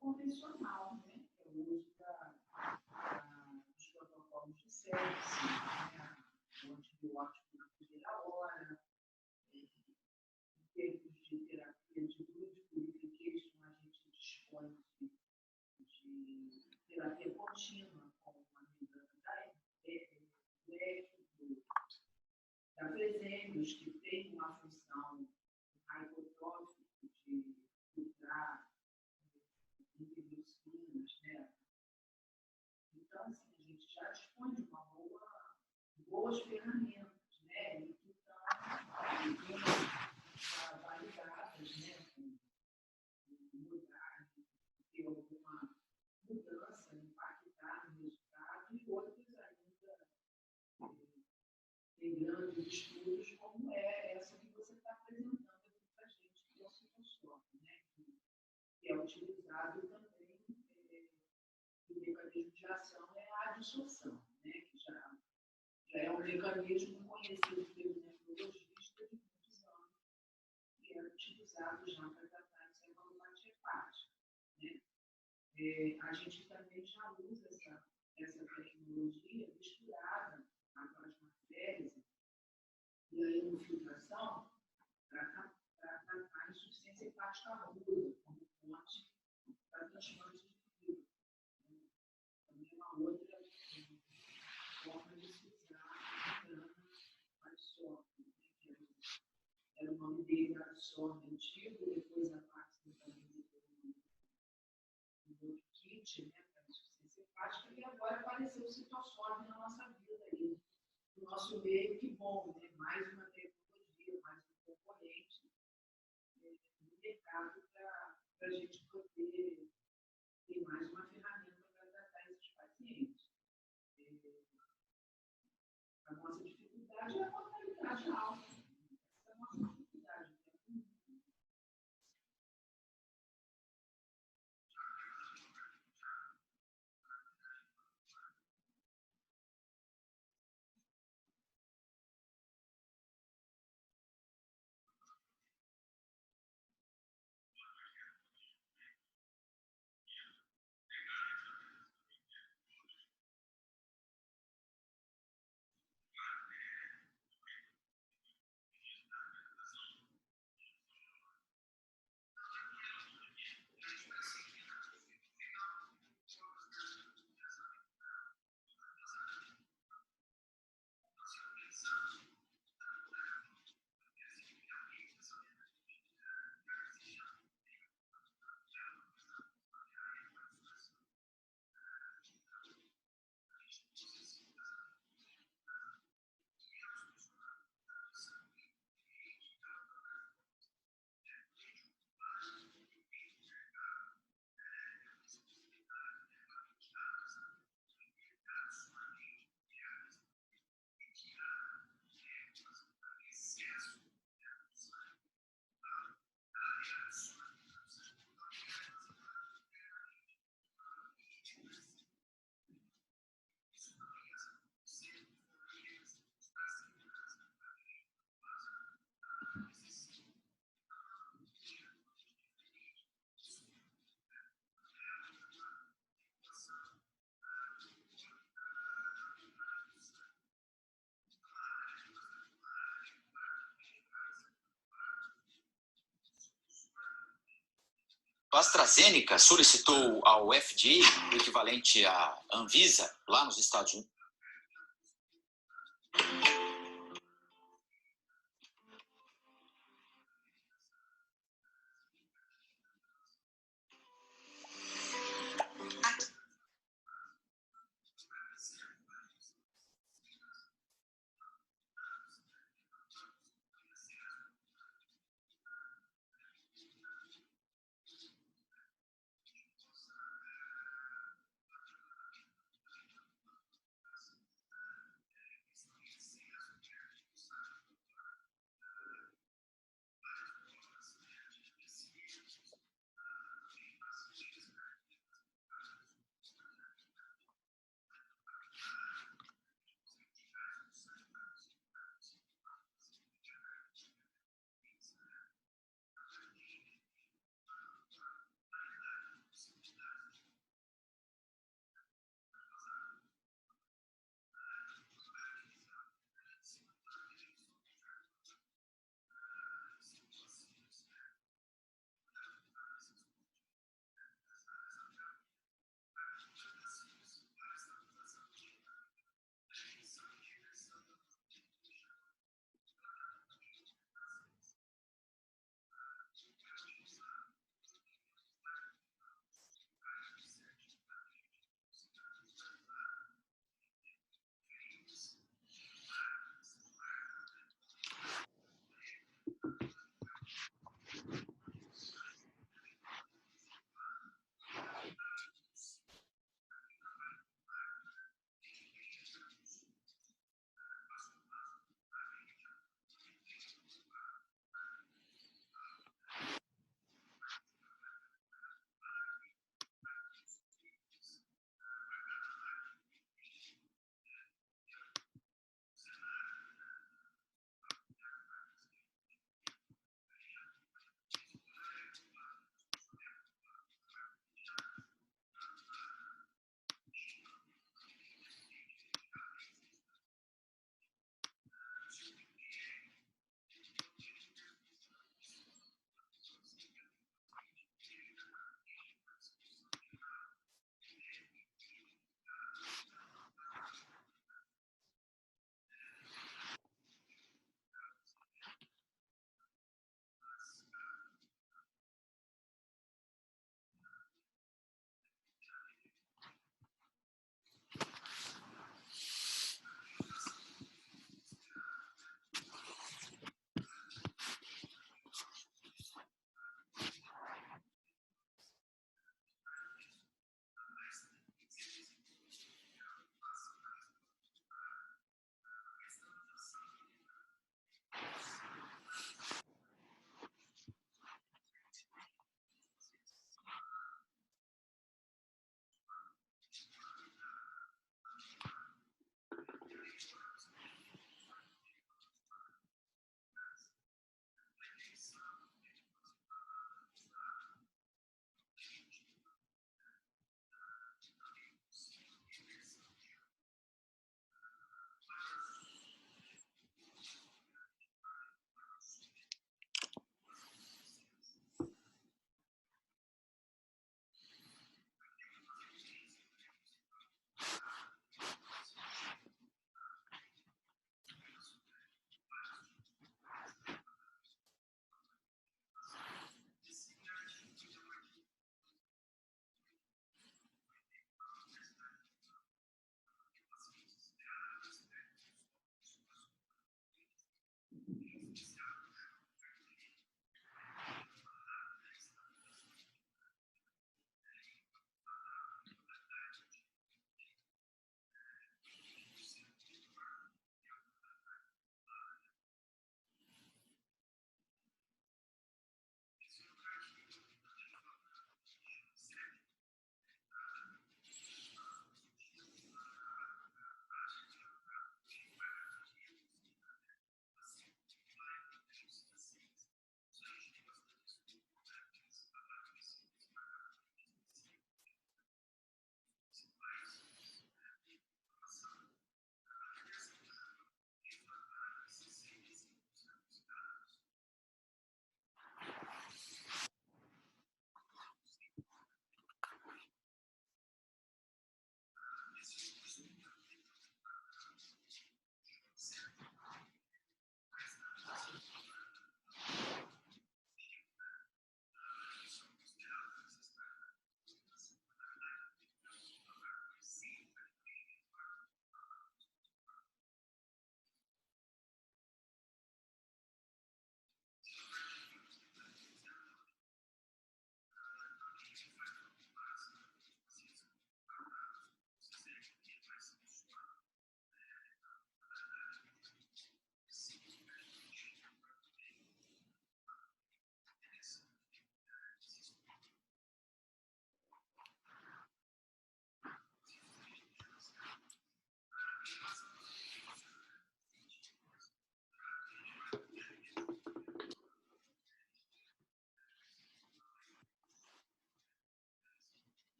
convencional, né? Que é o uso dos protocolos de sepse, né? O antibiótico na primeira hora, em termos de terapia de blood purification, a gente dispõe de terapia contínua, como a medida da Fresenius, que tem uma função hypotrófica de filtrar interleucinas, né? Então, assim, a gente já dispõe de boas ferramentas, né? E que estão validadas, né? Mudar, ter alguma mudança, impactar no resultado, e outras ainda tem grandes estudos, como é essa que você está apresentando aqui para a gente, que é o citossorbo, né? Que é utilizado também, o mecanismo de ação é a adsorção, né? Que já é um mecanismo conhecido pelo nefrologista de muitos anos, que é utilizado já para tratar a encefalopatia hepática, né? A gente também já usa essa tecnologia misturada à plasmaférese e a hemofiltração para tratar a insuficiência hepática aguda, como fonte para transplante de fígado. Também é uma outra forma de se usar a grana adsorbe, né? Que era o nome dele, adsorbe antigo, depois a Paxton também desenvolveu um outro kit, né, para insuficiência hepática, e agora apareceu o citossorbo na nossa vida aí, no nosso meio. Que bom, né? Mais uma tecnologia, mais um componente no mercado para a gente poder ter mais uma ferramenta para tratar esses pacientes. A nossa dificuldade é a mortalidade alta. Essa é a nossa dificuldade. A AstraZeneca solicitou ao FDA, o equivalente à Anvisa, lá nos Estados Unidos.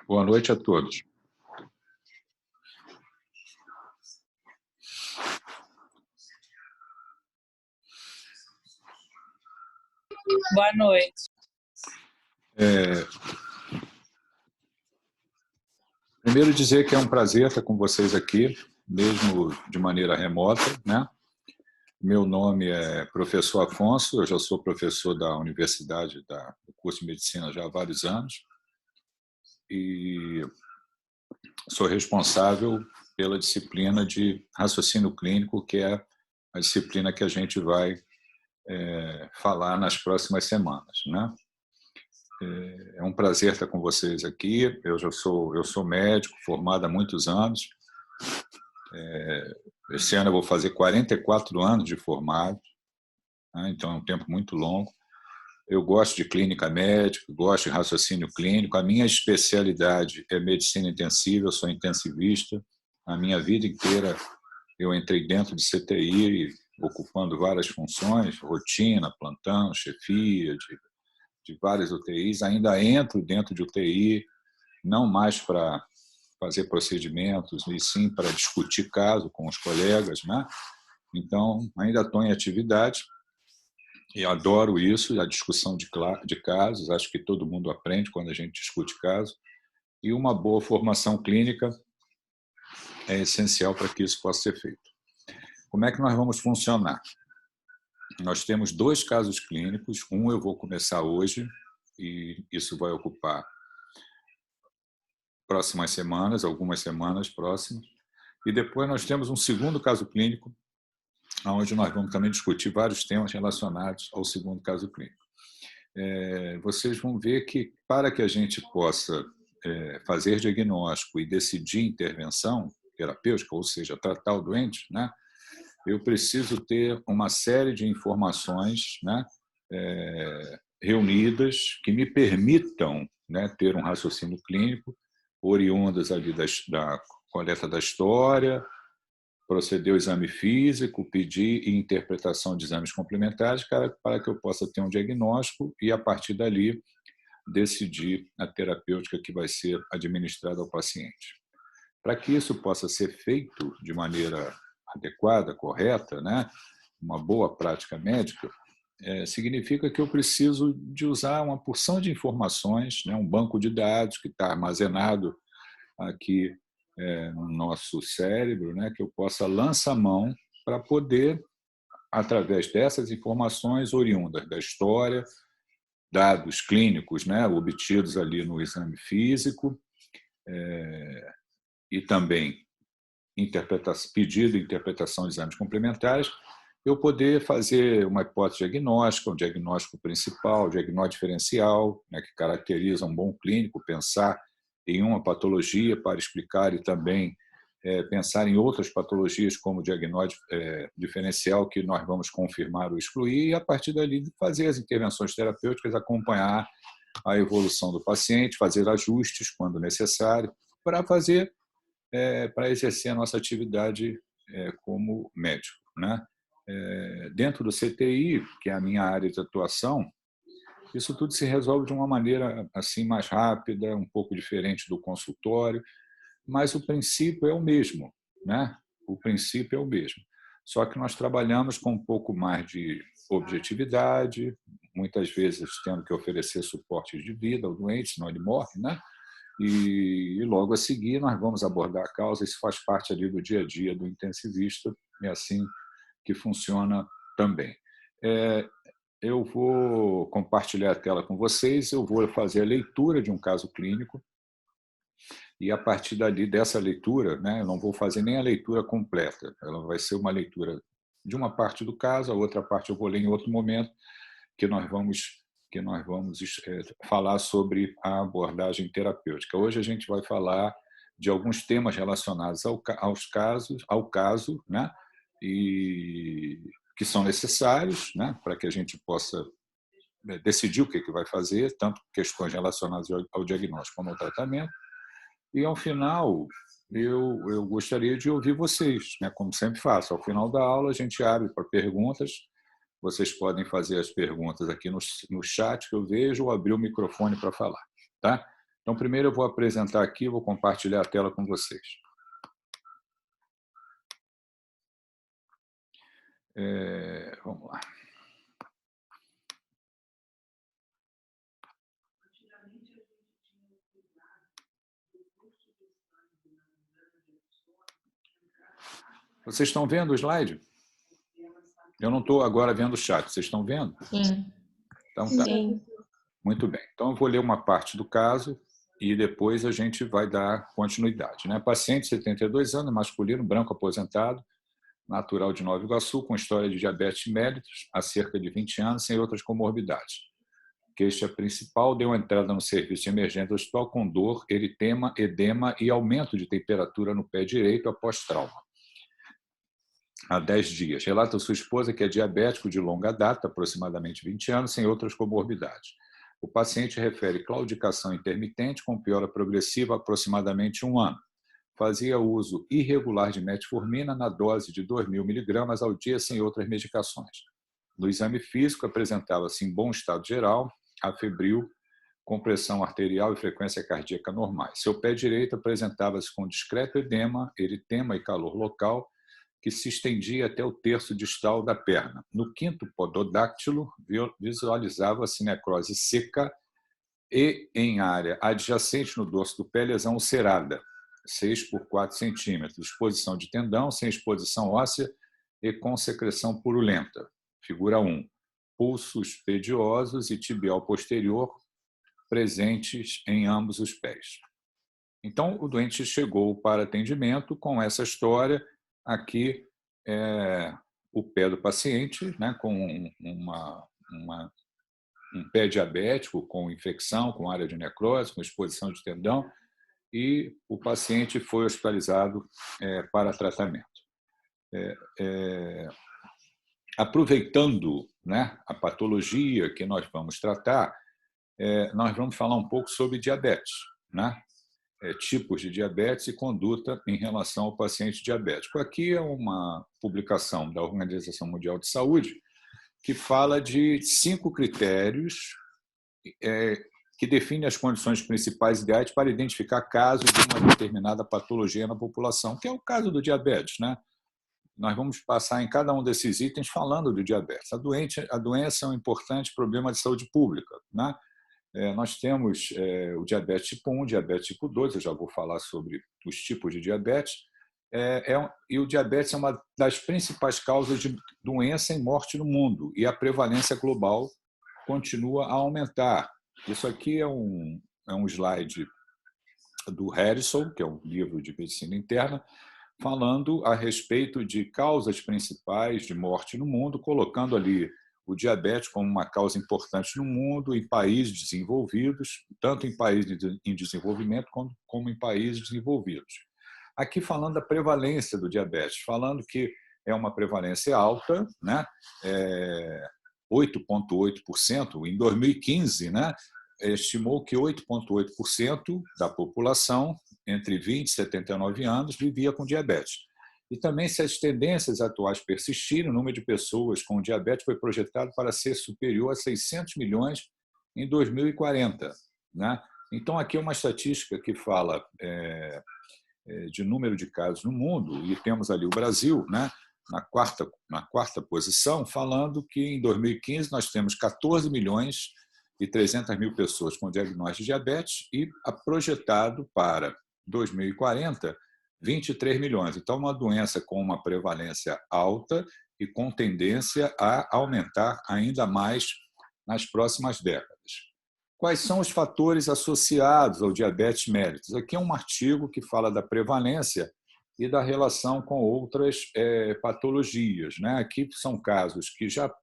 Boa noite a todos. Boa noite. Primeiro dizer que é um prazer estar com vocês aqui, mesmo de maneira remota, né? Meu nome é professor Afonso, eu já sou professor da universidade, do curso de medicina já há vários anos e sou responsável pela disciplina de raciocínio clínico, que é a disciplina que a gente vai falar nas próximas semanas, né? É um prazer estar com vocês aqui. Eu sou médico, formado há muitos anos. Esse ano eu vou fazer 44 anos de formado, né? Então é um tempo muito longo. Eu gosto de clínica médica, gosto de raciocínio clínico. A minha especialidade é medicina intensiva, eu sou intensivista. A minha vida inteira eu entrei dentro de CTI, ocupando várias funções, rotina, plantão, chefia, de várias UTIs. Ainda entro dentro de UTI, não mais para fazer procedimentos, e sim para discutir caso com os colegas, né? Então, ainda estou em atividade e adoro isso, a discussão de casos. Acho que todo mundo aprende quando a gente discute caso. E uma boa formação clínica é essencial para que isso possa ser feito. Como é que nós vamos funcionar? Nós temos 2 casos clínicos. Um eu vou começar hoje, e isso vai ocupar próximas semanas, algumas semanas próximas. E depois nós temos um segundo caso clínico, onde nós vamos também discutir vários temas relacionados ao segundo caso clínico. Vocês vão ver que, para que a gente possa fazer diagnóstico e decidir intervenção terapêutica, ou seja, tratar o doente, né, eu preciso ter uma série de informações, né, reunidas que me permitam, né, ter um raciocínio clínico, oriundas ali da coleta da história, proceder ao exame físico, pedir e interpretação de exames complementares para que eu possa ter um diagnóstico e, a partir dali, decidir a terapêutica que vai ser administrada ao paciente. Para que isso possa ser feito de maneira adequada, correta, né, uma boa prática médica, significa que eu preciso de usar uma porção de informações, né, um banco de dados que está armazenado aqui no nosso cérebro, né, que eu possa lançar mão para poder, através dessas informações oriundas da história, dados clínicos, né, obtidos ali no exame físico, e também pedido e interpretação de exames complementares, eu poder fazer uma hipótese diagnóstica, um diagnóstico principal, um diagnóstico diferencial, né, que caracteriza um bom clínico, pensar em uma patologia para explicar e também pensar em outras patologias como diagnóstico diferencial que nós vamos confirmar ou excluir, e a partir dali fazer as intervenções terapêuticas, acompanhar a evolução do paciente, fazer ajustes quando necessário, para exercer a nossa atividade como médico, né? Dentro do CTI, que é a minha área de atuação, isso tudo se resolve de uma maneira assim mais rápida, um pouco diferente do consultório, mas o princípio é o mesmo, né? O princípio é o mesmo. Só que nós trabalhamos com um pouco mais de objetividade, muitas vezes tendo que oferecer suporte de vida ao doente, senão ele morre, né? E logo a seguir nós vamos abordar a causa. Isso faz parte ali do dia a dia do intensivista, é assim que funciona também. Eu vou compartilhar a tela com vocês, eu vou fazer a leitura de um caso clínico e, a partir dali, dessa leitura, né, eu não vou fazer nem a leitura completa, ela vai ser uma leitura de uma parte do caso, a outra parte eu vou ler em outro momento, que nós vamos falar sobre a abordagem terapêutica. Hoje a gente vai falar de alguns temas relacionados ao caso, né, e que são necessários, né, para que a gente possa decidir o que vai fazer, tanto questões relacionadas ao diagnóstico como ao tratamento. E, ao final, eu gostaria de ouvir vocês, né, como sempre faço. Ao final da aula, a gente abre para perguntas. Vocês podem fazer as perguntas aqui no chat que eu vejo, ou abrir o microfone para falar. Tá? Então, primeiro eu vou apresentar aqui, vou compartilhar a tela com vocês. Vamos lá. Vocês estão vendo o slide? Eu não estou agora vendo o chat. Vocês estão vendo? Sim. Então, tá. Sim. Muito bem. Então, eu vou ler uma parte do caso e depois a gente vai dar continuidade. Né? Paciente, 72 anos, masculino, branco, aposentado, natural de Nova Iguaçu, com história de diabetes mellitus há cerca de 20 anos, sem outras comorbidades. Queixa principal: deu entrada no serviço de emergência do hospital com dor, eritema, edema e aumento de temperatura no pé direito após trauma. Há 10 dias. Relata sua esposa que é diabético de longa data, aproximadamente 20 anos, sem outras comorbidades. O paciente refere claudicação intermitente com piora progressiva há aproximadamente 1 ano. Fazia uso irregular de metformina na dose de 2.000 mg ao dia, sem outras medicações. No exame físico, apresentava-se em bom estado geral, afebril, com pressão arterial e frequência cardíaca normais. Seu pé direito apresentava-se com discreto edema, eritema e calor local, que se estendia até o terço distal da perna. No quinto pododáctilo, visualizava-se necrose seca e, em área adjacente no dorso do pé, lesão ulcerada, 6 por 4 centímetros, exposição de tendão, sem exposição óssea e com secreção purulenta. Figura 1. Pulsos pediosos e tibial posterior presentes em ambos os pés. Então, o doente chegou para atendimento com essa história. Aqui o pé do paciente, né, com um pé diabético, com infecção, com área de necrose, com exposição de tendão, e o paciente foi hospitalizado para tratamento. Aproveitando, né, a patologia que nós vamos tratar, nós vamos falar um pouco sobre diabetes, né? Tipos de diabetes e conduta em relação ao paciente diabético. Aqui é uma publicação da Organização Mundial de Saúde que fala de 5 critérios que definem as condições principais ideais para identificar casos de uma determinada patologia na população, que é o caso do diabetes, né? Nós vamos passar em cada um desses itens falando do diabetes. A doença é um importante problema de saúde pública, né? Nós temos o diabetes tipo 1, diabetes tipo 2, eu já vou falar sobre os tipos de diabetes, e o diabetes é uma das principais causas de doença e morte no mundo, e a prevalência global continua a aumentar. Isso aqui é um slide do Harrison, que é um livro de medicina interna, falando a respeito de causas principais de morte no mundo, colocando ali o diabetes como uma causa importante no mundo, em países desenvolvidos, tanto em países em desenvolvimento como em países desenvolvidos. Aqui falando da prevalência do diabetes, falando que é uma prevalência alta, né? 8,8%. Em 2015, né, estimou que 8,8% da população entre 20 e 79 anos vivia com diabetes. E também, se as tendências atuais persistirem, o número de pessoas com diabetes foi projetado para ser superior a 600 milhões em 2040. Né? Então, aqui é uma estatística que fala de número de casos no mundo, e temos ali o Brasil, né, na quarta posição, falando que em 2015 nós temos 14 milhões e 300 mil pessoas com diagnóstico de diabetes e projetado para 2040 23 milhões. Então, uma doença com uma prevalência alta e com tendência a aumentar ainda mais nas próximas décadas. Quais são os fatores associados ao diabetes mellitus? Aqui é um artigo que fala da prevalência e da relação com outras patologias. Né? Aqui são casos que já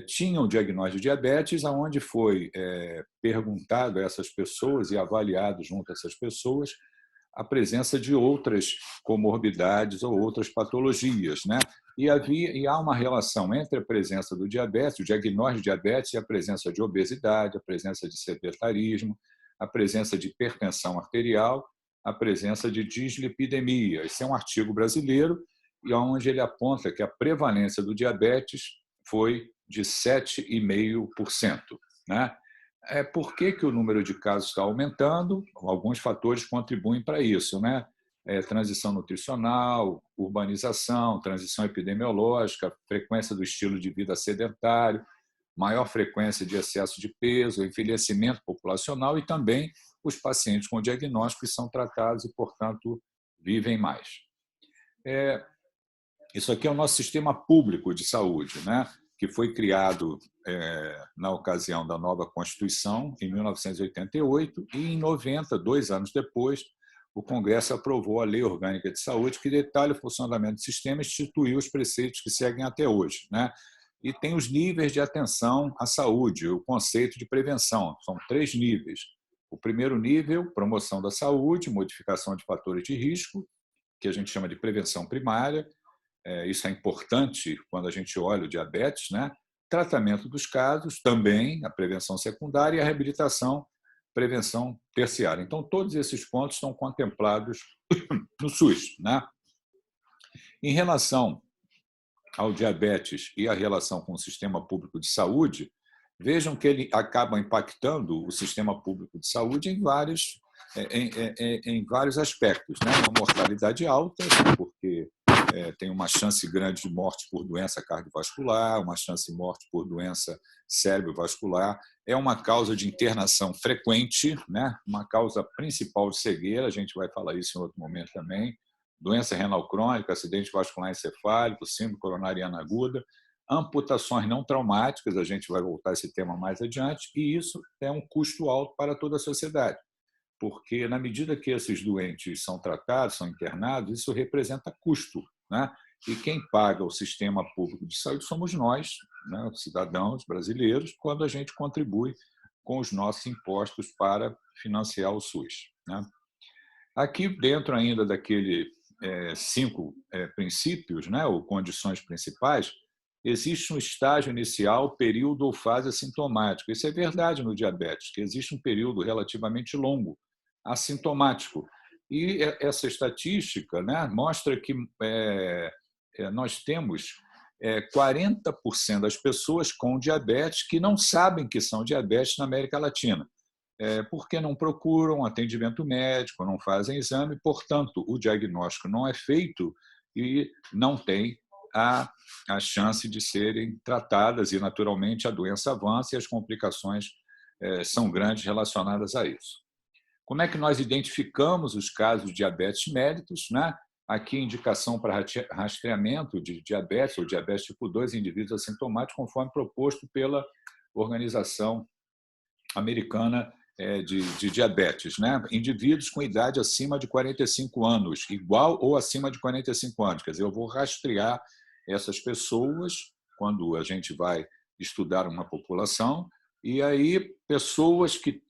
tinham diagnóstico de diabetes, onde foi perguntado a essas pessoas e avaliado junto a essas pessoas a presença de outras comorbidades ou outras patologias, né? E há uma relação entre a presença do diabetes, o diagnóstico de diabetes, e a presença de obesidade, a presença de sedentarismo, a presença de hipertensão arterial, a presença de dislipidemia. Esse é um artigo brasileiro, e onde ele aponta que a prevalência do diabetes foi de 7,5%. Né? Por que o número de casos está aumentando? Alguns fatores contribuem para isso, né? Transição nutricional, urbanização, transição epidemiológica, frequência do estilo de vida sedentário, maior frequência de excesso de peso, envelhecimento populacional e também os pacientes com diagnóstico que são tratados e, portanto, vivem mais. Isso aqui é o nosso sistema público de saúde, né? Que foi criado na ocasião da nova Constituição, em 1988, e em 90, 2 anos depois, o Congresso aprovou a Lei Orgânica de Saúde, que detalha o funcionamento do sistema e instituiu os preceitos que seguem até hoje, né? E tem os níveis de atenção à saúde, o conceito de prevenção. São 3 níveis. O primeiro nível, promoção da saúde, modificação de fatores de risco, que a gente chama de prevenção primária. Isso é importante quando a gente olha o diabetes, né? Tratamento dos casos, também a prevenção secundária e a reabilitação, prevenção terciária. Então, todos esses pontos estão contemplados no SUS, né? Em relação ao diabetes e a relação com o sistema público de saúde, vejam que ele acaba impactando o sistema público de saúde em vários aspectos, né? Uma mortalidade alta, porque tem uma chance grande de morte por doença cardiovascular, uma chance de morte por doença cerebrovascular, é uma causa de internação frequente, né? Uma causa principal de cegueira, a gente vai falar isso em outro momento também, doença renal crônica, acidente vascular encefálico, síndrome coronariana aguda, amputações não traumáticas, a gente vai voltar a esse tema mais adiante, e isso é um custo alto para toda a sociedade, porque na medida que esses doentes são tratados, são internados, isso representa custo, né? E quem paga o sistema público de saúde somos nós, né, cidadãos brasileiros, quando a gente contribui com os nossos impostos para financiar o SUS, né? Aqui dentro ainda daquele 5 princípios, né, ou condições principais, existe um estágio inicial, período ou fase assintomática. Isso é verdade no diabetes, que existe um período relativamente longo assintomático. E essa estatística, né, mostra que nós temos 40% das pessoas com diabetes que não sabem que são diabetes na América Latina, porque não procuram atendimento médico, não fazem exame, portanto, o diagnóstico não é feito e não tem a chance de serem tratadas e, naturalmente, a doença avança e as complicações são grandes relacionadas a isso. Como é que nós identificamos os casos de diabetes mellitus, né? Aqui, indicação para rastreamento de diabetes ou diabetes tipo 2 em indivíduos assintomáticos, conforme proposto pela Organização Americana de Diabetes, né? Indivíduos com idade acima de 45 anos, igual ou acima de 45 anos. Quer dizer, eu vou rastrear essas pessoas quando a gente vai estudar uma população, e aí pessoas que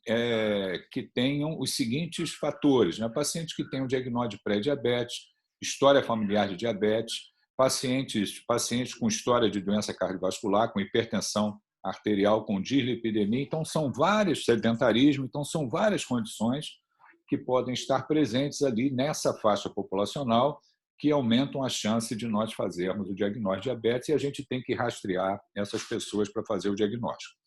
tenham os seguintes fatores, né? Pacientes que tenham diagnóstico de pré-diabetes, história familiar de diabetes, pacientes com história de doença cardiovascular, com hipertensão arterial, com dislipidemia. Então, são vários, sedentarismo, então são várias condições que podem estar presentes ali nessa faixa populacional que aumentam a chance de nós fazermos o diagnóstico de diabetes, e a gente tem que rastrear essas pessoas para fazer o diagnóstico.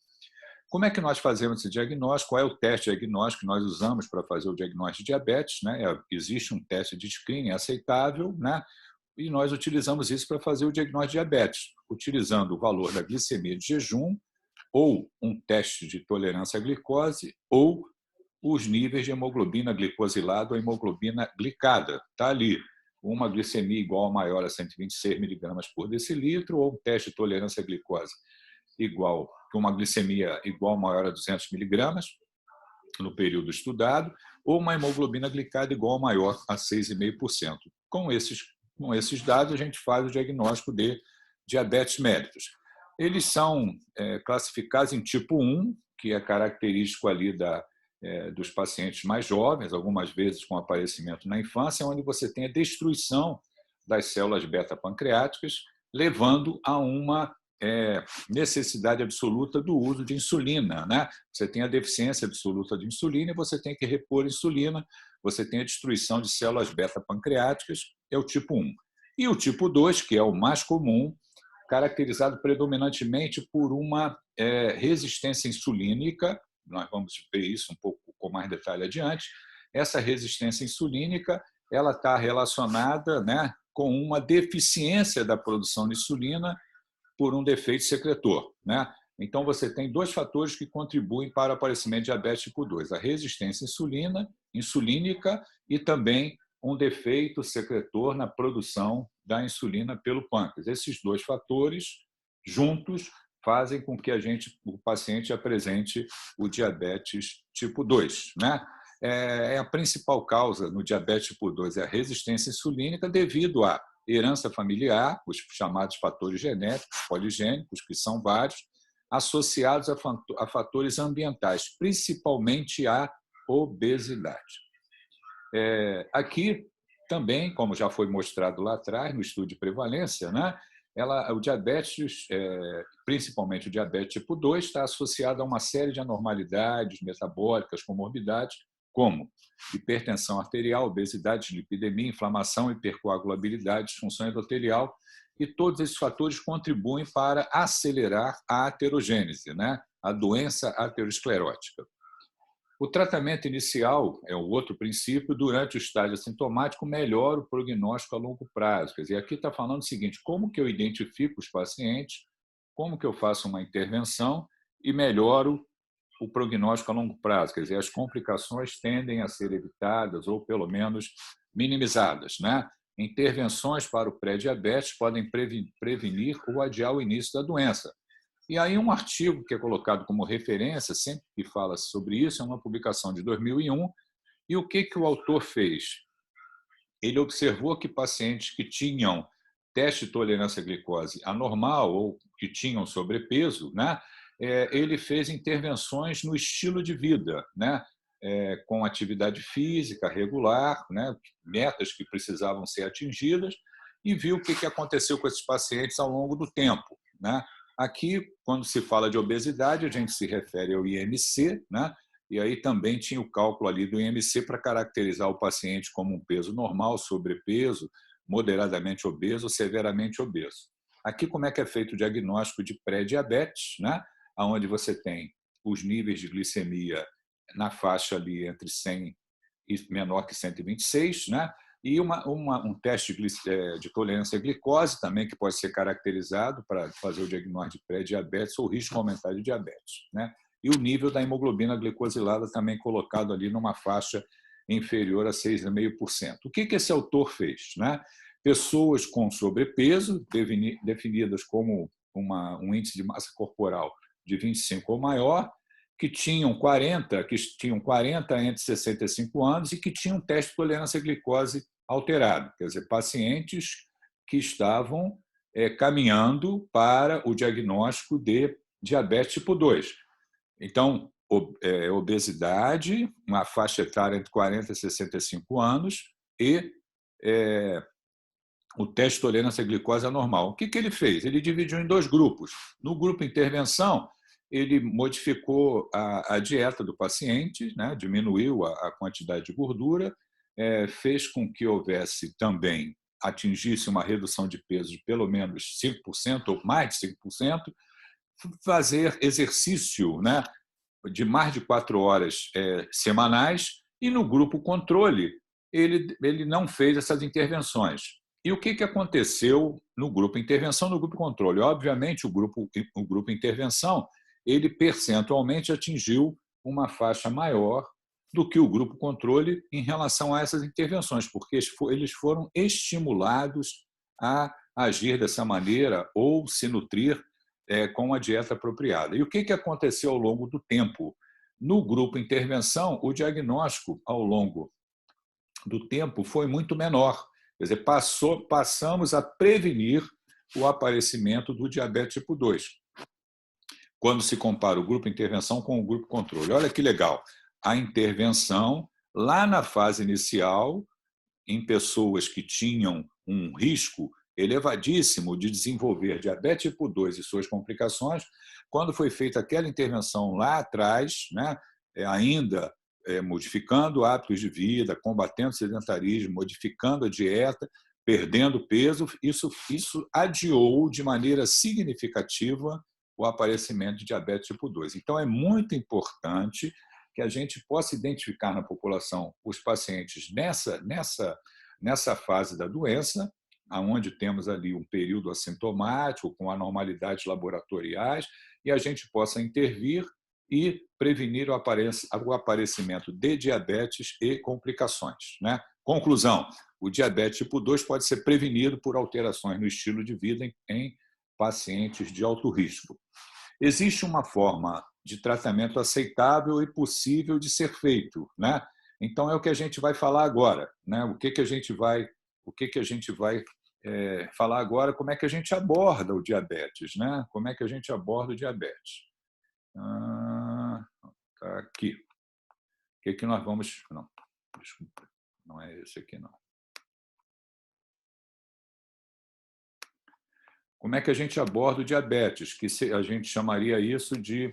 Como é que nós fazemos esse diagnóstico? Qual é o teste diagnóstico que nós usamos para fazer o diagnóstico de diabetes, né? Existe um teste de screening aceitável, né? E nós utilizamos isso para fazer o diagnóstico de diabetes, utilizando o valor da glicemia de jejum, ou um teste de tolerância à glicose, ou os níveis de hemoglobina glicosilada ou hemoglobina glicada. Está ali, uma glicemia igual ou maior a 126 miligramas por decilitro, ou um teste de tolerância à glicose igual, com uma glicemia igual ou maior a 200 miligramas no período estudado, ou uma hemoglobina glicada igual ou maior a 6,5%. Com esses dados, a gente faz o diagnóstico de diabetes mellitus. Eles são classificados em tipo 1, que é característico ali dos pacientes mais jovens, algumas vezes com aparecimento na infância, onde você tem a destruição das células beta-pancreáticas, levando a uma necessidade absoluta do uso de insulina, né? Você tem a deficiência absoluta de insulina e você tem que repor insulina, você tem a destruição de células beta-pancreáticas, é o tipo 1. E o tipo 2, que é o mais comum, caracterizado predominantemente por uma resistência insulínica, nós vamos ver isso um pouco com mais detalhe adiante, essa resistência insulínica ela está relacionada, né, com uma deficiência da produção de insulina por um defeito secretor, né? Então, você tem dois fatores que contribuem para o aparecimento de diabetes tipo 2, a resistência insulínica e também um defeito secretor na produção da insulina pelo pâncreas. Esses dois fatores, juntos, fazem com que o paciente apresente o diabetes tipo 2, né? A principal causa no diabetes tipo 2 é a resistência insulínica devido à herança familiar, os chamados fatores genéticos, poligênicos, que são vários, associados a fatores ambientais, principalmente a obesidade. Aqui também, como já foi mostrado lá atrás, no estudo de prevalência, né, o diabetes, principalmente o diabetes tipo 2, está associado a uma série de anormalidades metabólicas, comorbidades, como hipertensão arterial, obesidade, lipidemia, inflamação, hipercoagulabilidade, disfunção endotelial, e todos esses fatores contribuem para acelerar a aterogênese, né? A doença aterosclerótica. O tratamento inicial é o outro princípio, durante o estágio assintomático, melhora o prognóstico a longo prazo. Quer dizer, aqui está falando o seguinte, como que eu identifico os pacientes, como que eu faço uma intervenção e melhoro o prognóstico a longo prazo, quer dizer, as complicações tendem a ser evitadas ou, pelo menos, minimizadas, né? Intervenções para o pré-diabetes podem prevenir ou adiar o início da doença. E aí um artigo que é colocado como referência, sempre que fala sobre isso, é uma publicação de 2001, e o que o autor fez? Ele observou que pacientes que tinham teste de tolerância à glicose anormal ou que tinham sobrepeso, né, ele fez intervenções no estilo de vida, né, com atividade física regular, né, metas que precisavam ser atingidas, e viu o que aconteceu com esses pacientes ao longo do tempo, né? Aqui, quando se fala de obesidade, a gente se refere ao IMC, né? E aí também tinha o cálculo ali do IMC para caracterizar o paciente como um peso normal, sobrepeso, moderadamente obeso, severamente obeso. Aqui, como é que é feito o diagnóstico de pré-diabetes, né? Onde você tem os níveis de glicemia na faixa ali entre 100 e menor que 126, né? E um teste de tolerância à glicose também, que pode ser caracterizado para fazer o diagnóstico de pré-diabetes ou risco aumentado de diabetes, né? E o nível da hemoglobina glicosilada também colocado ali numa faixa inferior a 6,5%. O que esse autor fez, né? Pessoas com sobrepeso, definidas como um índice de massa corporal de 25 ou maior, que tinham 40 entre 65 anos e que tinham teste de tolerância à glicose alterado, quer dizer, pacientes que estavam caminhando para o diagnóstico de diabetes tipo 2. Então, obesidade, uma faixa etária entre 40 e 65 anos e o teste de tolerância à glicose anormal. O que ele fez? Ele dividiu em dois grupos. No grupo intervenção, ele modificou a dieta do paciente, né? Diminuiu a quantidade de gordura, fez com que houvesse também, atingisse uma redução de peso de pelo menos 5% ou mais de 5%, fazer exercício, né, de mais de 4 horas semanais, e no grupo controle ele não fez essas intervenções. E o que aconteceu no grupo intervenção, no grupo controle? Obviamente, o grupo intervenção, ele percentualmente atingiu uma faixa maior do que o grupo controle em relação a essas intervenções, porque eles foram estimulados a agir dessa maneira ou se nutrir com a dieta apropriada. E o que aconteceu ao longo do tempo? No grupo intervenção, o diagnóstico ao longo do tempo foi muito menor. Quer dizer, passamos a prevenir o aparecimento do diabetes tipo 2, quando se compara o grupo intervenção com o grupo controle. Olha que legal! A intervenção, lá na fase inicial, em pessoas que tinham um risco elevadíssimo de desenvolver diabetes tipo 2 e suas complicações, quando foi feita aquela intervenção lá atrás, né, ainda modificando hábitos de vida, combatendo o sedentarismo, modificando a dieta, perdendo peso, isso adiou de maneira significativa o aparecimento de diabetes tipo 2. Então, é muito importante que a gente possa identificar na população os pacientes nessa fase da doença, onde temos ali um período assintomático, com anormalidades laboratoriais, e a gente possa intervir e prevenir o aparecimento de diabetes e complicações, né? Conclusão, o diabetes tipo 2 pode ser prevenido por alterações no estilo de vida em pacientes de alto risco. Existe uma forma de tratamento aceitável e possível de ser feito, né? Então, é o que a gente vai falar agora, né? O que a gente vai falar agora, como é que a gente aborda o diabetes, né? Como é que a gente aborda o diabetes? Tá aqui. O que nós vamos... Não, desculpa, não é esse aqui, não. Como é que a gente aborda o diabetes? Que a gente chamaria isso de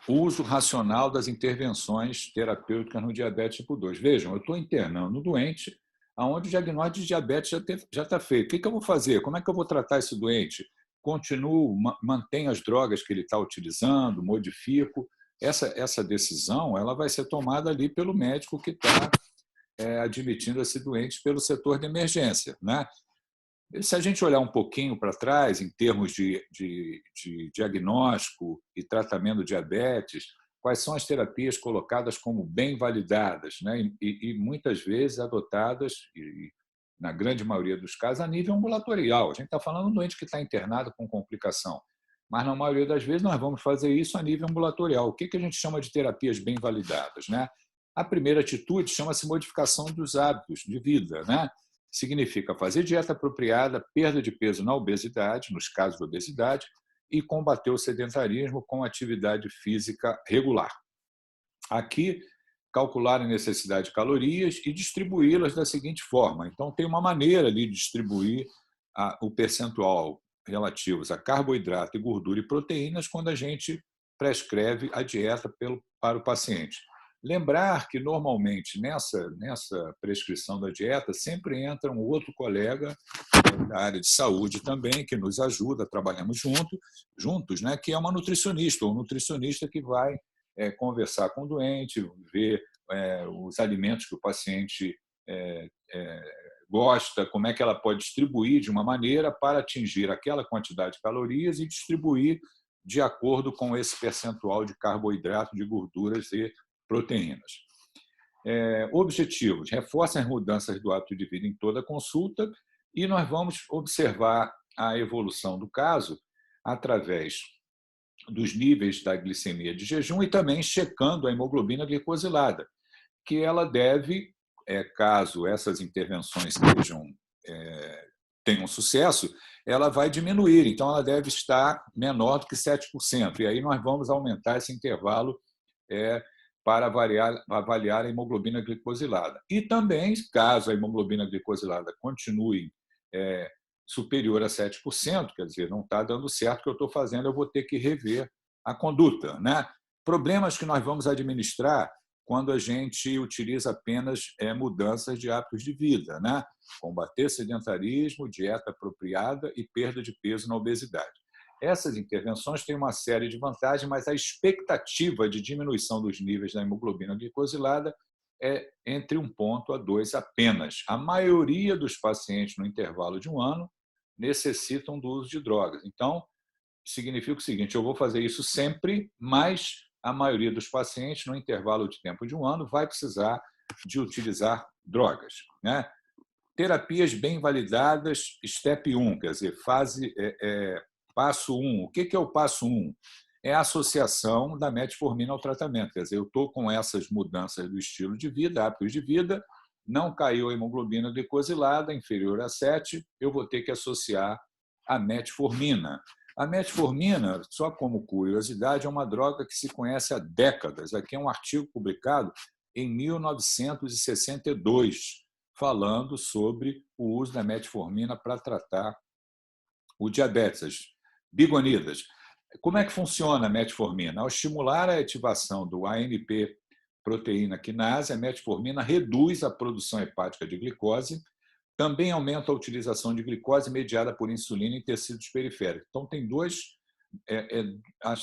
uso racional das intervenções terapêuticas no diabetes tipo 2. Vejam, eu estou internando o doente onde o diagnóstico de diabetes já está feito. O que eu vou fazer? Como é que eu vou tratar esse doente? Continuo, mantenho as drogas que ele está utilizando, modifico. Essa decisão ela vai ser tomada ali pelo médico que está admitindo esse doente pelo setor de emergência, né? Se a gente olhar um pouquinho para trás, em termos de diagnóstico e tratamento do diabetes, quais são as terapias colocadas como bem validadas, né? E muitas vezes adotadas, e na grande maioria dos casos, a nível ambulatorial. A gente está falando de um doente que está internado com complicação, mas na maioria das vezes nós vamos fazer isso a nível ambulatorial. O que a gente chama de terapias bem validadas, né? A primeira atitude chama-se modificação dos hábitos de vida, né? Significa fazer dieta apropriada, perda de peso na obesidade, nos casos de obesidade, e combater o sedentarismo com atividade física regular. Aqui, calcular a necessidade de calorias e distribuí-las da seguinte forma. Então, tem uma maneira de distribuir o percentual relativos a carboidrato, gordura e proteínas quando a gente prescreve a dieta para o paciente. Lembrar que, normalmente, nessa prescrição da dieta, sempre entra um outro colega da área de saúde também, que nos ajuda, trabalhamos juntos, né, que é uma nutricionista, ou um nutricionista que vai conversar com o doente, ver os alimentos que o paciente gosta, como é que ela pode distribuir de uma maneira para atingir aquela quantidade de calorias e distribuir de acordo com esse percentual de carboidrato, de gorduras e proteínas. Objetivos: reforça as mudanças do hábito de vida em toda a consulta e nós vamos observar a evolução do caso através dos níveis da glicemia de jejum e também checando a hemoglobina glicosilada, que ela deve, caso essas intervenções tenham sucesso, ela vai diminuir, então ela deve estar menor do que 7%. E aí nós vamos aumentar esse intervalo para avaliar a hemoglobina glicosilada. E também, caso a hemoglobina glicosilada continue superior a 7%, quer dizer, não está dando certo o que eu estou fazendo, eu vou ter que rever a conduta, né? Problemas que nós vamos administrar quando a gente utiliza apenas mudanças de hábitos de vida, né? Combater sedentarismo, dieta apropriada e perda de peso na obesidade. Essas intervenções têm uma série de vantagens, mas a expectativa de diminuição dos níveis da hemoglobina glicosilada é entre 1 ponto a 2 apenas. A maioria dos pacientes, no intervalo de 1 ano, necessitam do uso de drogas. Então, significa o seguinte: eu vou fazer isso sempre, mas a maioria dos pacientes, no intervalo de tempo de 1 ano, vai precisar de utilizar drogas, né? Terapias bem validadas, step 1, quer dizer, passo 1. O que é o passo 1? É a associação da metformina ao tratamento. Quer dizer, eu estou com essas mudanças do estilo de vida, hábitos de vida, não caiu a hemoglobina glicosilada inferior a 7, eu vou ter que associar a metformina. A metformina, só como curiosidade, é uma droga que se conhece há décadas. Aqui é um artigo publicado em 1962, falando sobre o uso da metformina para tratar o diabetes, as bigonidas. Como é que funciona a metformina? Ao estimular a ativação do ANP proteína quinase, a metformina reduz a produção hepática de glicose, também aumenta a utilização de glicose mediada por insulina em tecidos periféricos. Então, tem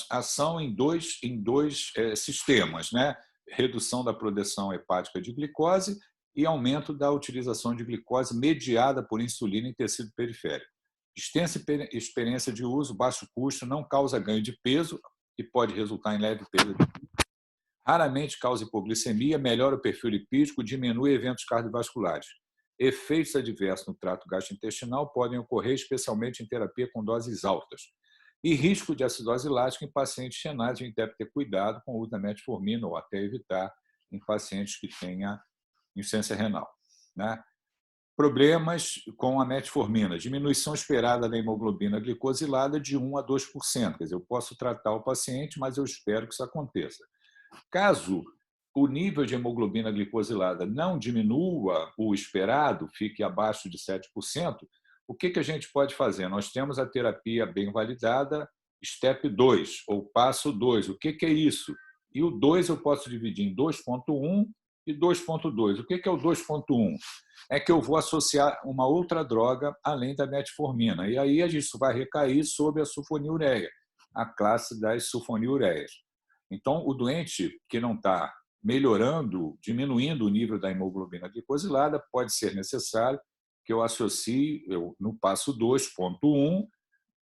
ação em dois sistemas, né? Redução da produção hepática de glicose e aumento da utilização de glicose mediada por insulina em tecido periférico. Extensa experiência de uso, baixo custo, não causa ganho de peso e pode resultar em leve perda de peso. Raramente causa hipoglicemia, melhora o perfil lipídico, diminui eventos cardiovasculares. Efeitos adversos no trato gastrointestinal podem ocorrer especialmente em terapia com doses altas. E risco de acidose lática em pacientes renais, a gente deve ter cuidado com o uso da metformina ou até evitar em pacientes que tenham insuficiência renal, né? Problemas com a metformina, diminuição esperada da hemoglobina glicosilada de 1 a 2%. Quer dizer, eu posso tratar o paciente, mas eu espero que isso aconteça. Caso o nível de hemoglobina glicosilada não diminua o esperado, fique abaixo de 7%, o que a gente pode fazer? Nós temos a terapia bem validada, STEP 2, ou passo 2. O que é isso? E o 2 eu posso dividir em 2.1 e 2.2. O que é o 2.1? É que eu vou associar uma outra droga além da metformina. E aí isso vai recair sobre a sulfonilureia, a classe das sulfonilureias. Então, o doente que não está melhorando, diminuindo o nível da hemoglobina glicosilada, pode ser necessário que eu associe, no passo 2.1,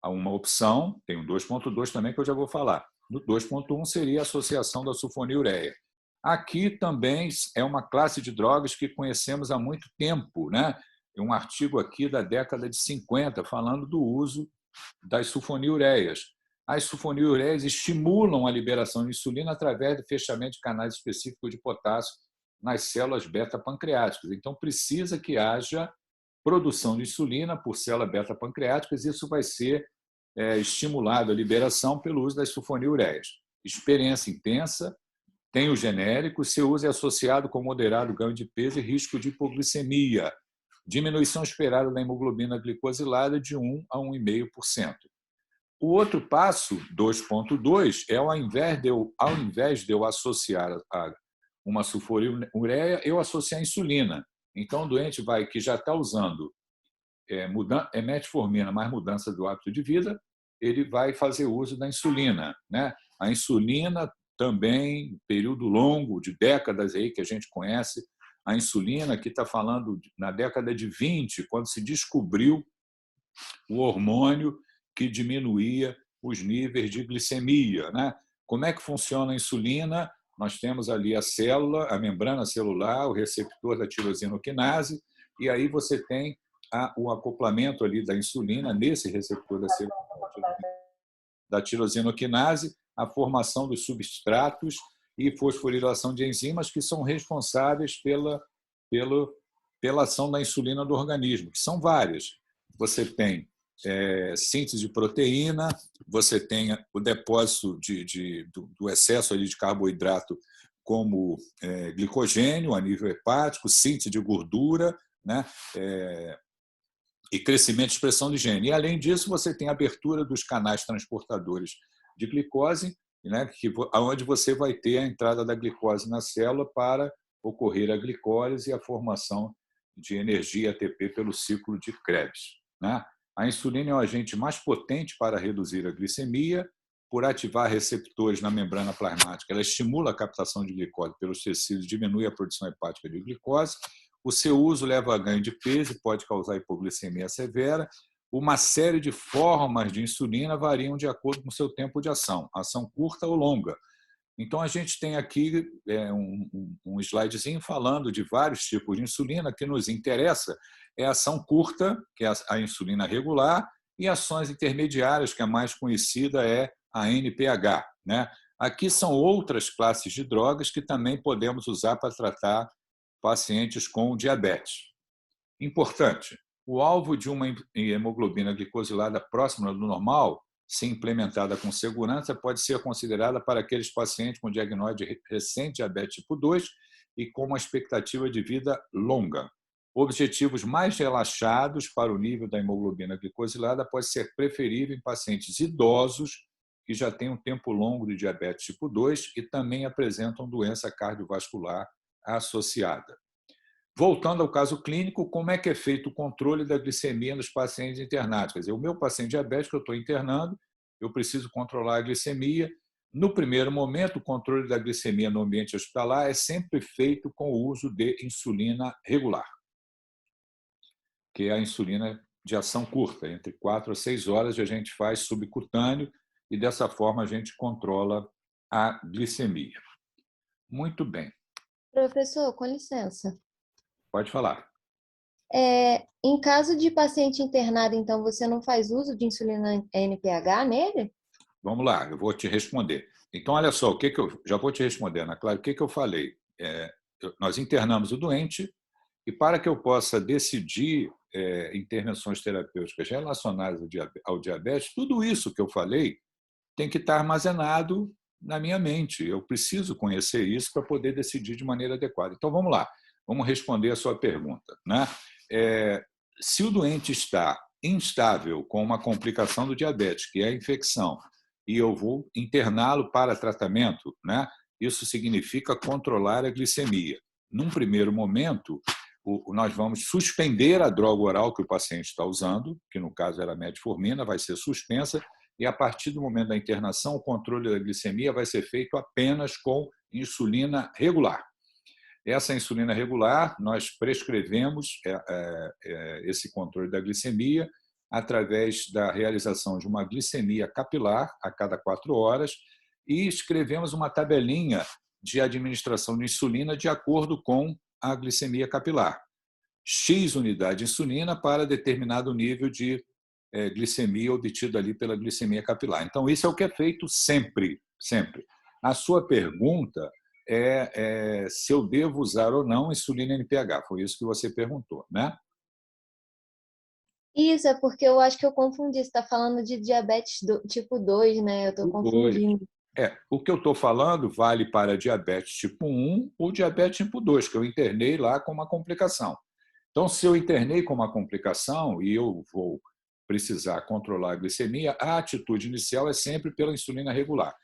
a uma opção, tem o 2.2 também que eu já vou falar. No 2.1 seria a associação da sulfonilureia. Aqui também é uma classe de drogas que conhecemos há muito tempo, né? Tem um artigo aqui da década de 50 falando do uso das sulfonilureias. As sulfonilureias estimulam a liberação de insulina através do fechamento de canais específicos de potássio nas células beta-pancreáticas. Então, precisa que haja produção de insulina por células beta-pancreáticas, e isso vai ser estimulado a liberação pelo uso das sulfonilureias. Experiência intensa, tem o genérico, seu uso é associado com moderado ganho de peso e risco de hipoglicemia. Diminuição esperada da hemoglobina glicosilada de 1 a 1,5%. O outro passo, 2.2, é ao invés de eu associar a uma sulfonilureia, eu associar a insulina. Então, o doente que já está usando metformina mais mudança do hábito de vida, ele vai fazer uso da insulina, né? A insulina também, período longo, de décadas aí que a gente conhece, a insulina, que está falando na década de 20, quando se descobriu o hormônio que diminuía os níveis de glicemia, né? Como é que funciona a insulina? Nós temos ali a célula, a membrana celular, o receptor da tirosinoquinase, e aí você tem o acoplamento ali da insulina nesse receptor da tirosinoquinase, a formação dos substratos e fosforilação de enzimas que são responsáveis pela ação da insulina do organismo, que são várias. Você tem síntese de proteína, você tem o depósito do excesso ali de carboidrato como glicogênio a nível hepático, síntese de gordura, né? E crescimento e expressão de gene. E, além disso, você tem a abertura dos canais transportadores de glicose, né, onde você vai ter a entrada da glicose na célula para ocorrer a glicólise e a formação de energia ATP pelo ciclo de Krebs, né? A insulina é o agente mais potente para reduzir a glicemia, por ativar receptores na membrana plasmática. Ela estimula a captação de glicose pelos tecidos, diminui a produção hepática de glicose. O seu uso leva a ganho de peso e pode causar hipoglicemia severa. Uma série de formas de insulina variam de acordo com o seu tempo de ação curta ou longa. Então, a gente tem aqui um slidezinho falando de vários tipos de insulina. Que nos interessa é a ação curta, que é a insulina regular, e ações intermediárias, que a mais conhecida é a NPH, né? Aqui são outras classes de drogas que também podemos usar para tratar pacientes com diabetes. Importante, o alvo de uma hemoglobina glicosilada próxima do normal, se implementada com segurança, pode ser considerada para aqueles pacientes com diagnóstico de recente diabetes tipo 2 e com uma expectativa de vida longa. Objetivos mais relaxados para o nível da hemoglobina glicosilada pode ser preferível em pacientes idosos que já têm um tempo longo de diabetes tipo 2 e também apresentam doença cardiovascular associada. Voltando ao caso clínico, como é que é feito o controle da glicemia nos pacientes internados? Quer dizer, o meu paciente diabético, eu estou internando, eu preciso controlar a glicemia. No primeiro momento, o controle da glicemia no ambiente hospitalar é sempre feito com o uso de insulina regular, que é a insulina de ação curta, entre 4 a 6 horas, a gente faz subcutâneo e, dessa forma, a gente controla a glicemia. Muito bem. Professor, com licença. Pode falar. Em caso de paciente internado, então, você não faz uso de insulina NPH nele? Vamos lá, eu vou te responder. Então, olha só, já vou te responder, Ana Clara, o que eu falei? Nós internamos o doente e, para que eu possa decidir intervenções terapêuticas relacionadas ao diabetes, tudo isso que eu falei tem que estar armazenado na minha mente. Eu preciso conhecer isso para poder decidir de maneira adequada. Então, vamos lá, vamos responder a sua pergunta, né? Se o doente está instável com uma complicação do diabetes, que é a infecção, e eu vou interná-lo para tratamento, né? Isso significa controlar a glicemia. Num primeiro momento, nós vamos suspender a droga oral que o paciente está usando, que no caso era a metformina, vai ser suspensa, e a partir do momento da internação, o controle da glicemia vai ser feito apenas com insulina regular. Essa insulina regular, nós prescrevemos esse controle da glicemia através da realização de uma glicemia capilar a cada 4 horas e escrevemos uma tabelinha de administração de insulina de acordo com a glicemia capilar. X unidade de insulina para determinado nível de glicemia obtido ali pela glicemia capilar. Então, isso é o que é feito sempre, sempre. A sua pergunta se eu devo usar ou não insulina NPH. Foi isso que você perguntou, né? Isso, é porque eu acho que eu confundi. Você está falando de diabetes tipo 2, né? Eu estou confundindo. O que eu estou falando vale para diabetes tipo 1 ou diabetes tipo 2, que eu internei lá com uma complicação. Então, se eu internei com uma complicação e eu vou precisar controlar a glicemia, a atitude inicial é sempre pela insulina regular.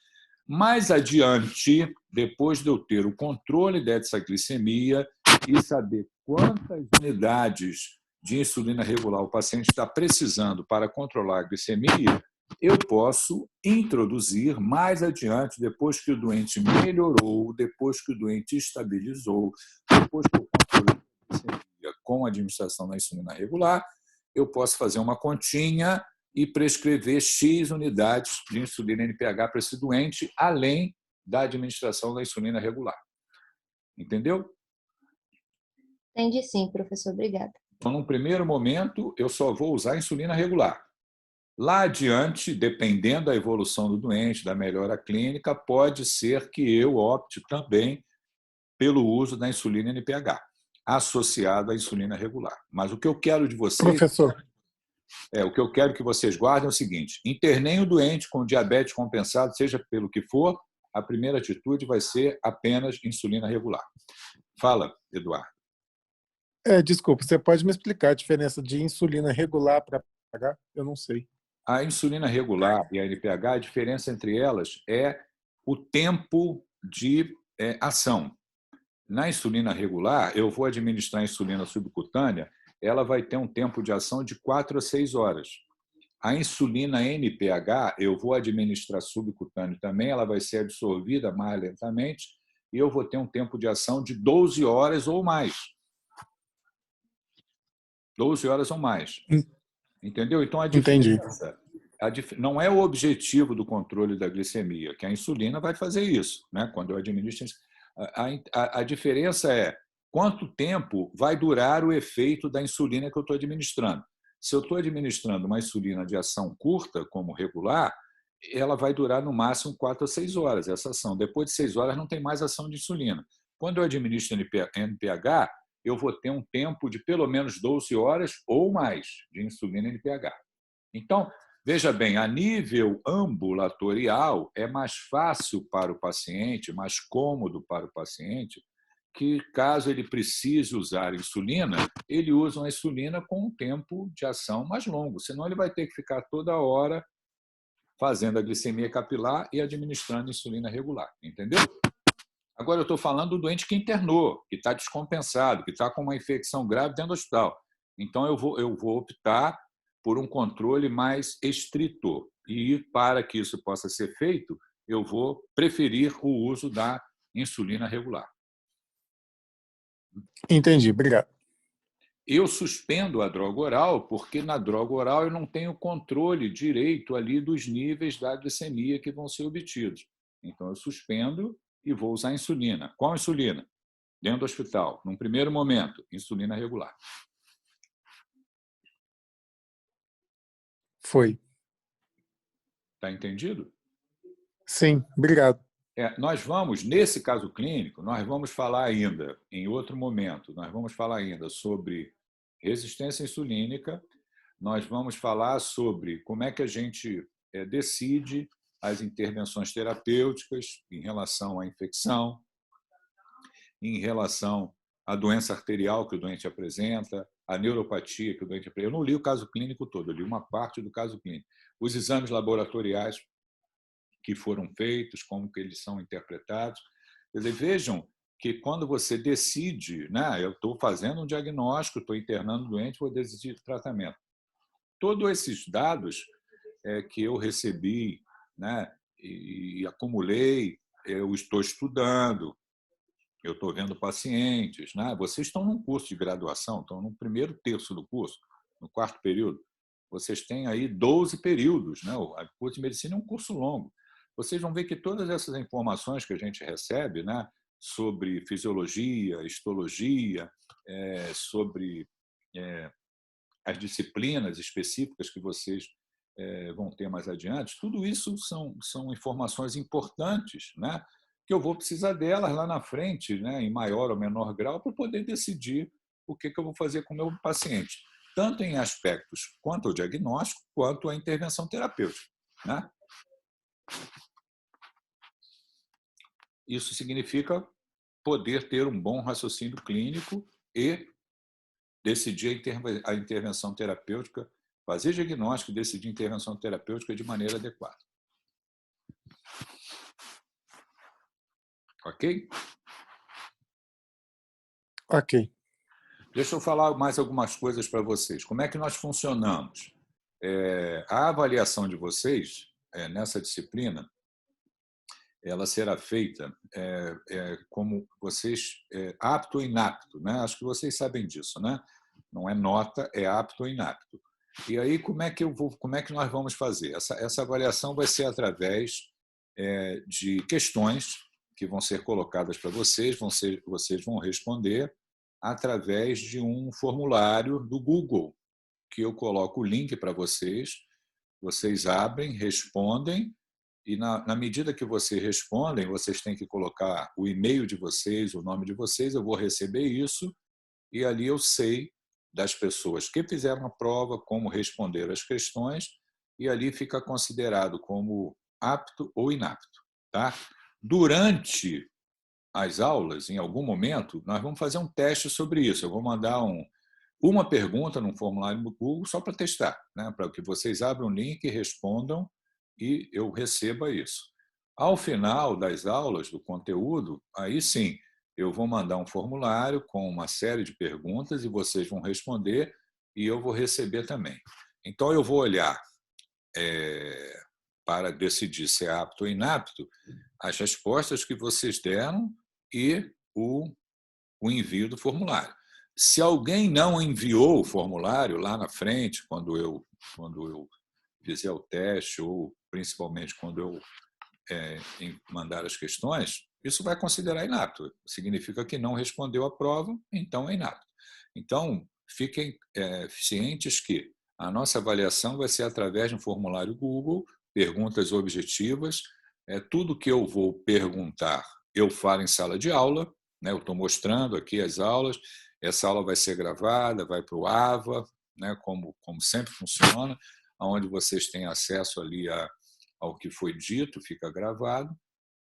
Mais adiante, depois de eu ter o controle dessa glicemia e saber quantas unidades de insulina regular o paciente está precisando para controlar a glicemia, eu posso introduzir mais adiante, depois que o doente melhorou, depois que o doente estabilizou, depois que eu controlei a glicemia com a administração da insulina regular, eu posso fazer uma continha e prescrever X unidades de insulina NPH para esse doente, além da administração da insulina regular. Entendeu? Entendi sim, professor. Obrigada. Então, num primeiro momento, eu só vou usar insulina regular. Lá adiante, dependendo da evolução do doente, da melhora clínica, pode ser que eu opte também pelo uso da insulina NPH, associado à insulina regular. Mas o que eu quero de vocês... Professor. O que eu quero que vocês guardem é o seguinte: internem o doente com diabetes compensado, seja pelo que for, a primeira atitude vai ser apenas insulina regular. Fala, Eduardo. Desculpa, você pode me explicar a diferença de insulina regular para NPH? Eu não sei. A insulina regular e a NPH, a diferença entre elas é o tempo de ação. Na insulina regular, eu vou administrar a insulina subcutânea, ela vai ter um tempo de ação de 4 a 6 horas. A insulina NPH, eu vou administrar subcutâneo também, ela vai ser absorvida mais lentamente e eu vou ter um tempo de ação de 12 horas ou mais. 12 horas ou mais. Entendeu? Então, a diferença não é o objetivo do controle da glicemia, que a insulina vai fazer isso, né? Quando eu administro. A diferença é quanto tempo vai durar o efeito da insulina que eu estou administrando. Se eu estou administrando uma insulina de ação curta, como regular, ela vai durar no máximo 4 a 6 horas, essa ação. Depois de 6 horas não tem mais ação de insulina. Quando eu administro NPH, eu vou ter um tempo de pelo menos 12 horas ou mais de insulina NPH. Então, veja bem, a nível ambulatorial é mais fácil para o paciente, mais cômodo para o paciente, que caso ele precise usar insulina, ele usa uma insulina com um tempo de ação mais longo, senão ele vai ter que ficar toda hora fazendo a glicemia capilar e administrando insulina regular, entendeu? Agora eu estou falando do doente que internou, que está descompensado, que está com uma infecção grave dentro do hospital. Então eu vou optar por um controle mais estrito. E, para que isso possa ser feito, eu vou preferir o uso da insulina regular. Entendi, obrigado. Eu suspendo a droga oral porque, na droga oral, eu não tenho controle direito ali dos níveis da glicemia que vão ser obtidos. Então, eu suspendo e vou usar insulina. Qual insulina? Dentro do hospital. Num primeiro momento, insulina regular. Foi. Está entendido? Sim, obrigado. Nós vamos, nesse caso clínico, nós vamos falar ainda, em outro momento, nós vamos falar ainda sobre resistência insulínica, nós vamos falar sobre como é que a gente decide as intervenções terapêuticas em relação à infecção, em relação à doença arterial que o doente apresenta, à neuropatia que o doente apresenta. Eu não li o caso clínico todo, eu li uma parte do caso clínico. Os exames laboratoriais que foram feitos, como que eles são interpretados. Quer dizer, vejam que quando você decide, né, eu estou fazendo um diagnóstico, estou internando o doente, vou decidir o tratamento. Todos esses dados que eu recebi, né, e acumulei, eu estou estudando, eu estou vendo pacientes. Né? Vocês estão num curso de graduação, estão no primeiro terço do curso, no quarto período. Vocês têm aí 12 períodos. Né? O curso de medicina é um curso longo. Vocês vão ver que todas essas informações que a gente recebe, né, sobre fisiologia, histologia, sobre as disciplinas específicas que vocês vão ter mais adiante, tudo isso são informações importantes, né, que eu vou precisar delas lá na frente, né, em maior ou menor grau, para poder decidir o que eu vou fazer com o meu paciente, tanto em aspectos quanto ao diagnóstico, quanto à intervenção terapêutica. Né? Isso significa poder ter um bom raciocínio clínico e decidir a intervenção terapêutica, fazer diagnóstico e decidir intervenção terapêutica de maneira adequada. Ok? Ok. Deixa eu falar mais algumas coisas para vocês. Como é que nós funcionamos? A avaliação de vocês nessa disciplina, ela será feita como vocês apto ou inapto, né? Acho que vocês sabem disso, né? Não é nota, é apto ou inapto. E aí como é que nós vamos fazer? Essa avaliação vai ser através de questões que vão ser colocadas para vocês, vocês vão responder através de um formulário do Google, que eu coloco o link para vocês, vocês abrem, respondem, e na medida que vocês respondem, vocês têm que colocar o e-mail de vocês, o nome de vocês, eu vou receber isso, e ali eu sei das pessoas que fizeram a prova, como responder as questões, e ali fica considerado como apto ou inapto. Tá? Durante as aulas, em algum momento, nós vamos fazer um teste sobre isso. Eu vou mandar uma pergunta num formulário do Google só para testar, né? Para que vocês abram o link e respondam e eu receba isso. Ao final das aulas, do conteúdo, aí sim, eu vou mandar um formulário com uma série de perguntas e vocês vão responder e eu vou receber também. Então, eu vou olhar para decidir se é apto ou inapto as respostas que vocês deram e o envio do formulário. Se alguém não enviou o formulário lá na frente, quando eu fizer o teste, ou principalmente quando eu mandar as questões, isso vai considerar inapto. Significa que não respondeu à prova, então é inapto. Então, fiquem cientes que a nossa avaliação vai ser através de um formulário Google, perguntas objetivas, tudo que eu vou perguntar, eu falo em sala de aula, né? Eu estou mostrando aqui as aulas, essa aula vai ser gravada, vai para o AVA, né? Como sempre funciona, onde vocês têm acesso ali ao que foi dito, fica gravado,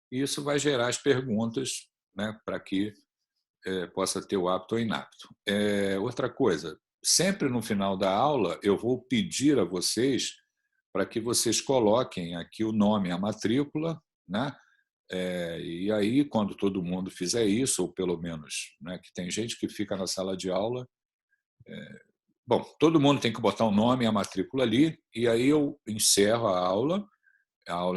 e isso vai gerar as perguntas, né? Para que possa ter o apto ou inapto. Outra coisa, sempre no final da aula eu vou pedir a vocês para que vocês coloquem aqui o nome, a matrícula, né? E aí, quando todo mundo fizer isso, ou pelo menos, né, que tem gente que fica na sala de aula Bom, todo mundo tem que botar o nome e a matrícula ali, e aí eu encerro a aula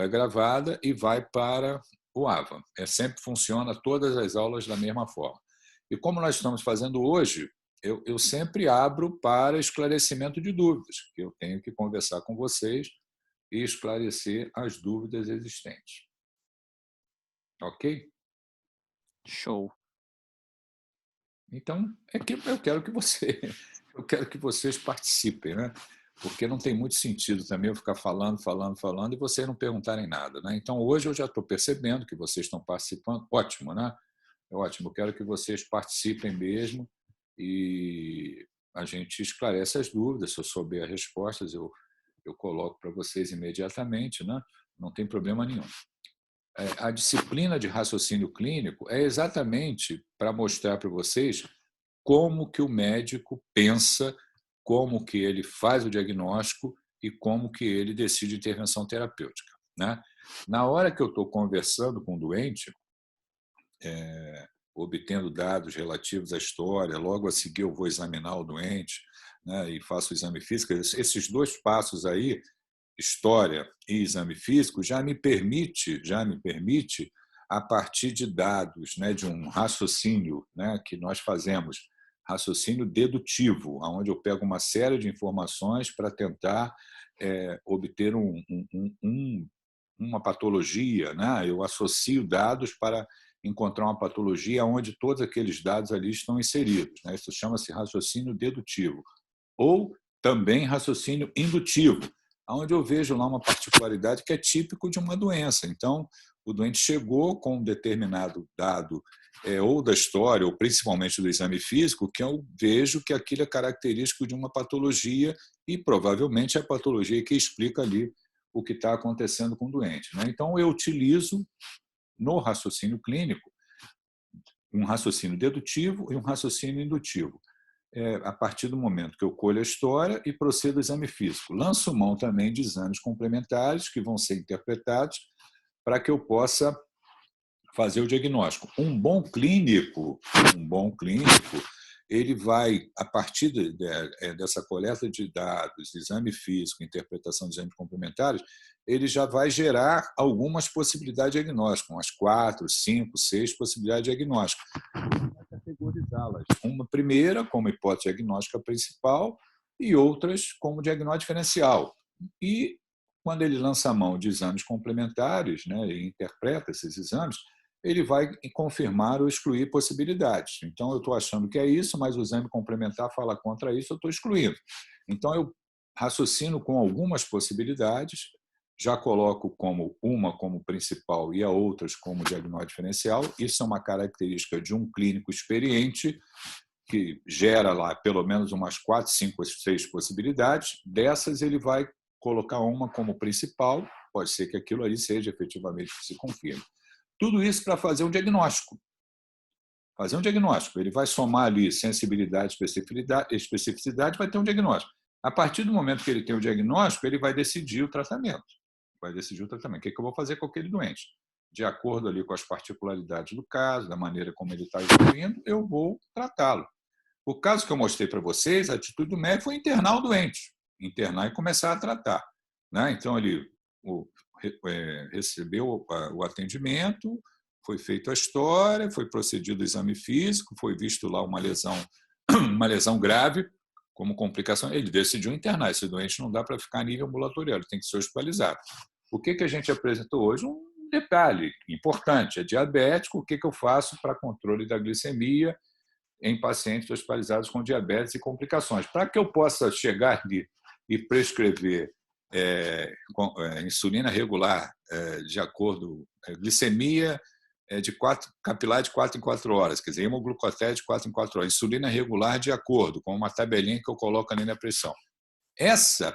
é gravada e vai para o AVA. Sempre funciona todas as aulas da mesma forma. E como nós estamos fazendo hoje, eu sempre abro para esclarecimento de dúvidas, que eu tenho que conversar com vocês e esclarecer as dúvidas existentes. Ok? Show. Então, eu quero que vocês participem, né? Porque não tem muito sentido também eu ficar falando e vocês não perguntarem nada, né? Então, hoje eu já estou percebendo que vocês estão participando. Ótimo, né? É ótimo. Eu quero que vocês participem mesmo e a gente esclarece as dúvidas. Se eu souber as respostas, eu coloco para vocês imediatamente, né? Não tem problema nenhum. A disciplina de raciocínio clínico é exatamente para mostrar para vocês como que o médico pensa, como que ele faz o diagnóstico e como que ele decide intervenção terapêutica, né? Na hora que eu estou conversando com o doente, obtendo dados relativos à história, logo a seguir eu vou examinar o doente, né, e faço o exame físico. Esses dois passos aí, história e exame físico, já me permite, a partir de dados, né, de um raciocínio, né, que nós fazemos, raciocínio dedutivo, onde eu pego uma série de informações para tentar obter uma patologia, né? Eu associo dados para encontrar uma patologia onde todos aqueles dados ali estão inseridos, né? Isso chama-se raciocínio dedutivo. Ou também raciocínio indutivo, onde eu vejo lá uma particularidade que é típico de uma doença. Então, o doente chegou com um determinado dado, ou da história, ou principalmente do exame físico, que eu vejo que aquilo é característico de uma patologia e provavelmente é a patologia que explica ali o que está acontecendo com o doente, né? Então, eu utilizo no raciocínio clínico um raciocínio dedutivo e um raciocínio indutivo. A partir do momento que eu colho a história e procedo ao exame físico. Lanço mão também de exames complementares que vão ser interpretados para que eu possa fazer o diagnóstico. Um bom clínico, ele vai, a partir dessa coleta de dados, exame físico, interpretação de exames complementares, ele já vai gerar algumas possibilidades diagnósticas, umas 4, 5, 6 possibilidades diagnósticas. Vai categorizá-las. Uma primeira como hipótese diagnóstica principal e outras como diagnóstico diferencial. E quando ele lança a mão de exames complementares, né, e interpreta esses exames, ele vai confirmar ou excluir possibilidades. Então, eu estou achando que é isso, mas o exame complementar fala contra isso, eu estou excluindo. Então, eu raciocino com algumas possibilidades, já coloco uma como principal e a outras como diagnóstico diferencial. Isso é uma característica de um clínico experiente que gera lá pelo menos umas 4, 5, 6 possibilidades. Dessas, ele vai colocar uma como principal, pode ser que aquilo ali seja efetivamente que se confirme. Tudo isso para fazer um diagnóstico. Fazer um diagnóstico. Ele vai somar ali sensibilidade, especificidade, vai ter um diagnóstico. A partir do momento que ele tem o diagnóstico, ele vai decidir o tratamento. O que eu vou fazer com aquele doente? De acordo ali com as particularidades do caso, da maneira como ele está evoluindo, eu vou tratá-lo. O caso que eu mostrei para vocês, a atitude do médico foi internar o doente. Internar e começar a tratar, né? Então, ele recebeu o atendimento, foi feita a história, foi procedido o exame físico, foi visto lá uma lesão grave como complicação. Ele decidiu internar. Esse doente não dá para ficar a nível ambulatorial, ele tem que ser hospitalizado. O que a gente apresentou hoje? Um detalhe importante, é diabético. O que eu faço para controle da glicemia em pacientes hospitalizados com diabetes e complicações? Para que eu possa chegar ali e prescrever insulina regular de acordo glicemia capilar de 4 em 4 horas, quer dizer, hemoglucotério de 4 em 4 horas, insulina regular de acordo com uma tabelinha que eu coloco ali na pressão.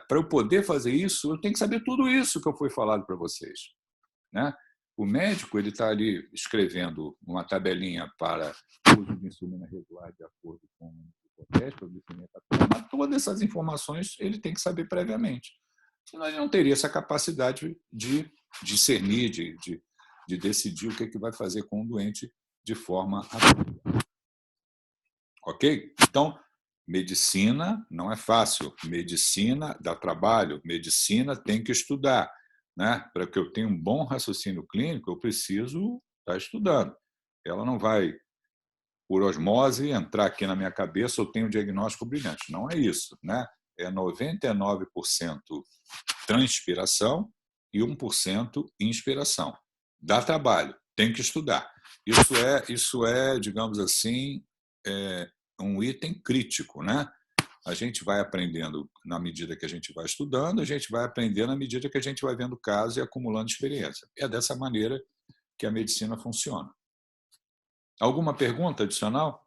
Para eu poder fazer isso, eu tenho que saber tudo isso que eu fui falado para vocês, né? O médico ele está ali escrevendo uma tabelinha para uso de insulina regular de acordo com o glucotério, glicemia capilar, mas todas essas informações ele tem que saber previamente. Senão ele não teria essa capacidade de discernir, de decidir o que vai fazer com o doente de forma apropriada. Ok? Então, Medicina não é fácil. Medicina dá trabalho. Medicina tem que estudar, né? Para que eu tenha um bom raciocínio clínico, eu preciso estar estudando. Ela não vai, por osmose, entrar aqui na minha cabeça, eu tenho um diagnóstico brilhante. Não é isso, né? É 99% transpiração e 1% inspiração. Dá trabalho, tem que estudar. Isso é, digamos assim, um item crítico, né? A gente vai aprendendo na medida que a gente vai estudando, a gente vai aprendendo na medida que a gente vai vendo casos e acumulando experiência. É dessa maneira que a medicina funciona. Alguma pergunta adicional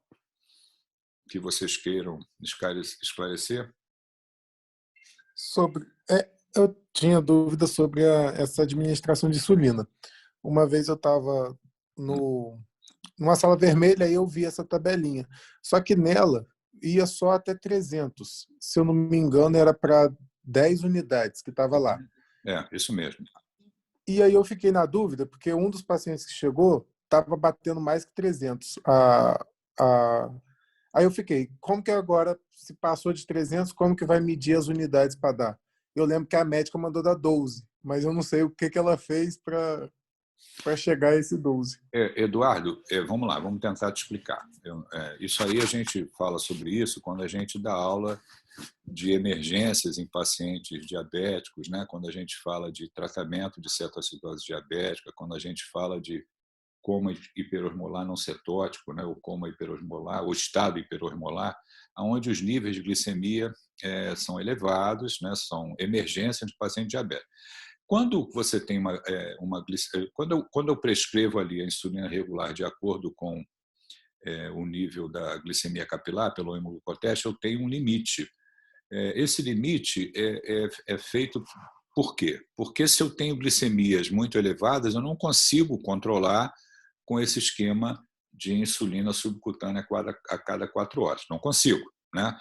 que vocês queiram esclarecer? Eu tinha dúvida sobre essa administração de insulina. Uma vez eu estava numa sala vermelha e eu vi essa tabelinha. Só que nela ia só até 300. Se eu não me engano, era para 10 unidades que estava lá. Isso mesmo. E aí eu fiquei na dúvida, porque um dos pacientes que chegou estava batendo mais que 300. Aí eu fiquei, como que agora, se passou de 300, como que vai medir as unidades para dar? Eu lembro que a médica mandou dar 12, mas eu não sei o que ela fez para chegar a esse 12. Eduardo, vamos lá, vamos tentar te explicar. Isso aí a gente fala sobre isso quando a gente dá aula de emergências em pacientes diabéticos, né? Quando a gente fala de tratamento de cetoacidose diabética, quando a gente fala de coma hiperosmolar não cetótico, né? O coma hiperosmolar, o estado hiperosmolar, onde os níveis de glicemia são elevados, né? São emergências de paciente diabético. Quando você tem quando eu prescrevo ali a insulina regular de acordo com o nível da glicemia capilar pelo hemoglucoteste, eu tenho um limite. Esse limite é feito por quê? Porque se eu tenho glicemias muito elevadas, eu não consigo controlar com esse esquema de insulina subcutânea a cada 4 horas. Não consigo, né?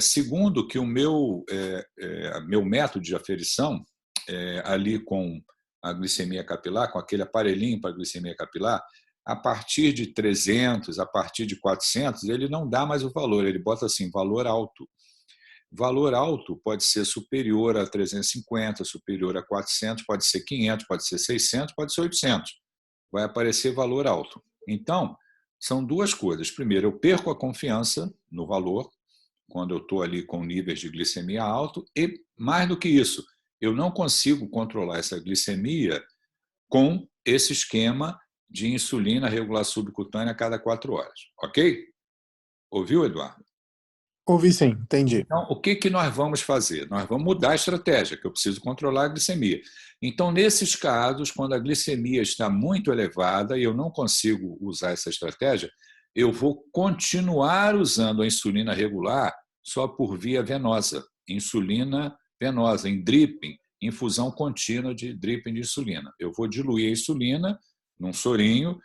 Segundo que o meu método de aferição, ali com a glicemia capilar, com aquele aparelhinho para a glicemia capilar, a partir de 300, a partir de 400, ele não dá mais o valor, ele bota assim, valor alto. Valor alto pode ser superior a 350, superior a 400, pode ser 500, pode ser 600, pode ser 800. Vai aparecer valor alto. Então, são duas coisas. Primeiro, eu perco a confiança no valor, quando eu estou ali com níveis de glicemia alto, e mais do que isso, eu não consigo controlar essa glicemia com esse esquema de insulina regular subcutânea a cada 4 horas. Ok? Ouviu, Eduardo? Ouvi sim, entendi. Então, o que nós vamos fazer? Nós vamos mudar a estratégia, que eu preciso controlar a glicemia. Então, nesses casos, quando a glicemia está muito elevada e eu não consigo usar essa estratégia, eu vou continuar usando a insulina regular só por via venosa, insulina venosa, em dripping, infusão contínua de dripping de insulina. Eu vou diluir a insulina num sorinho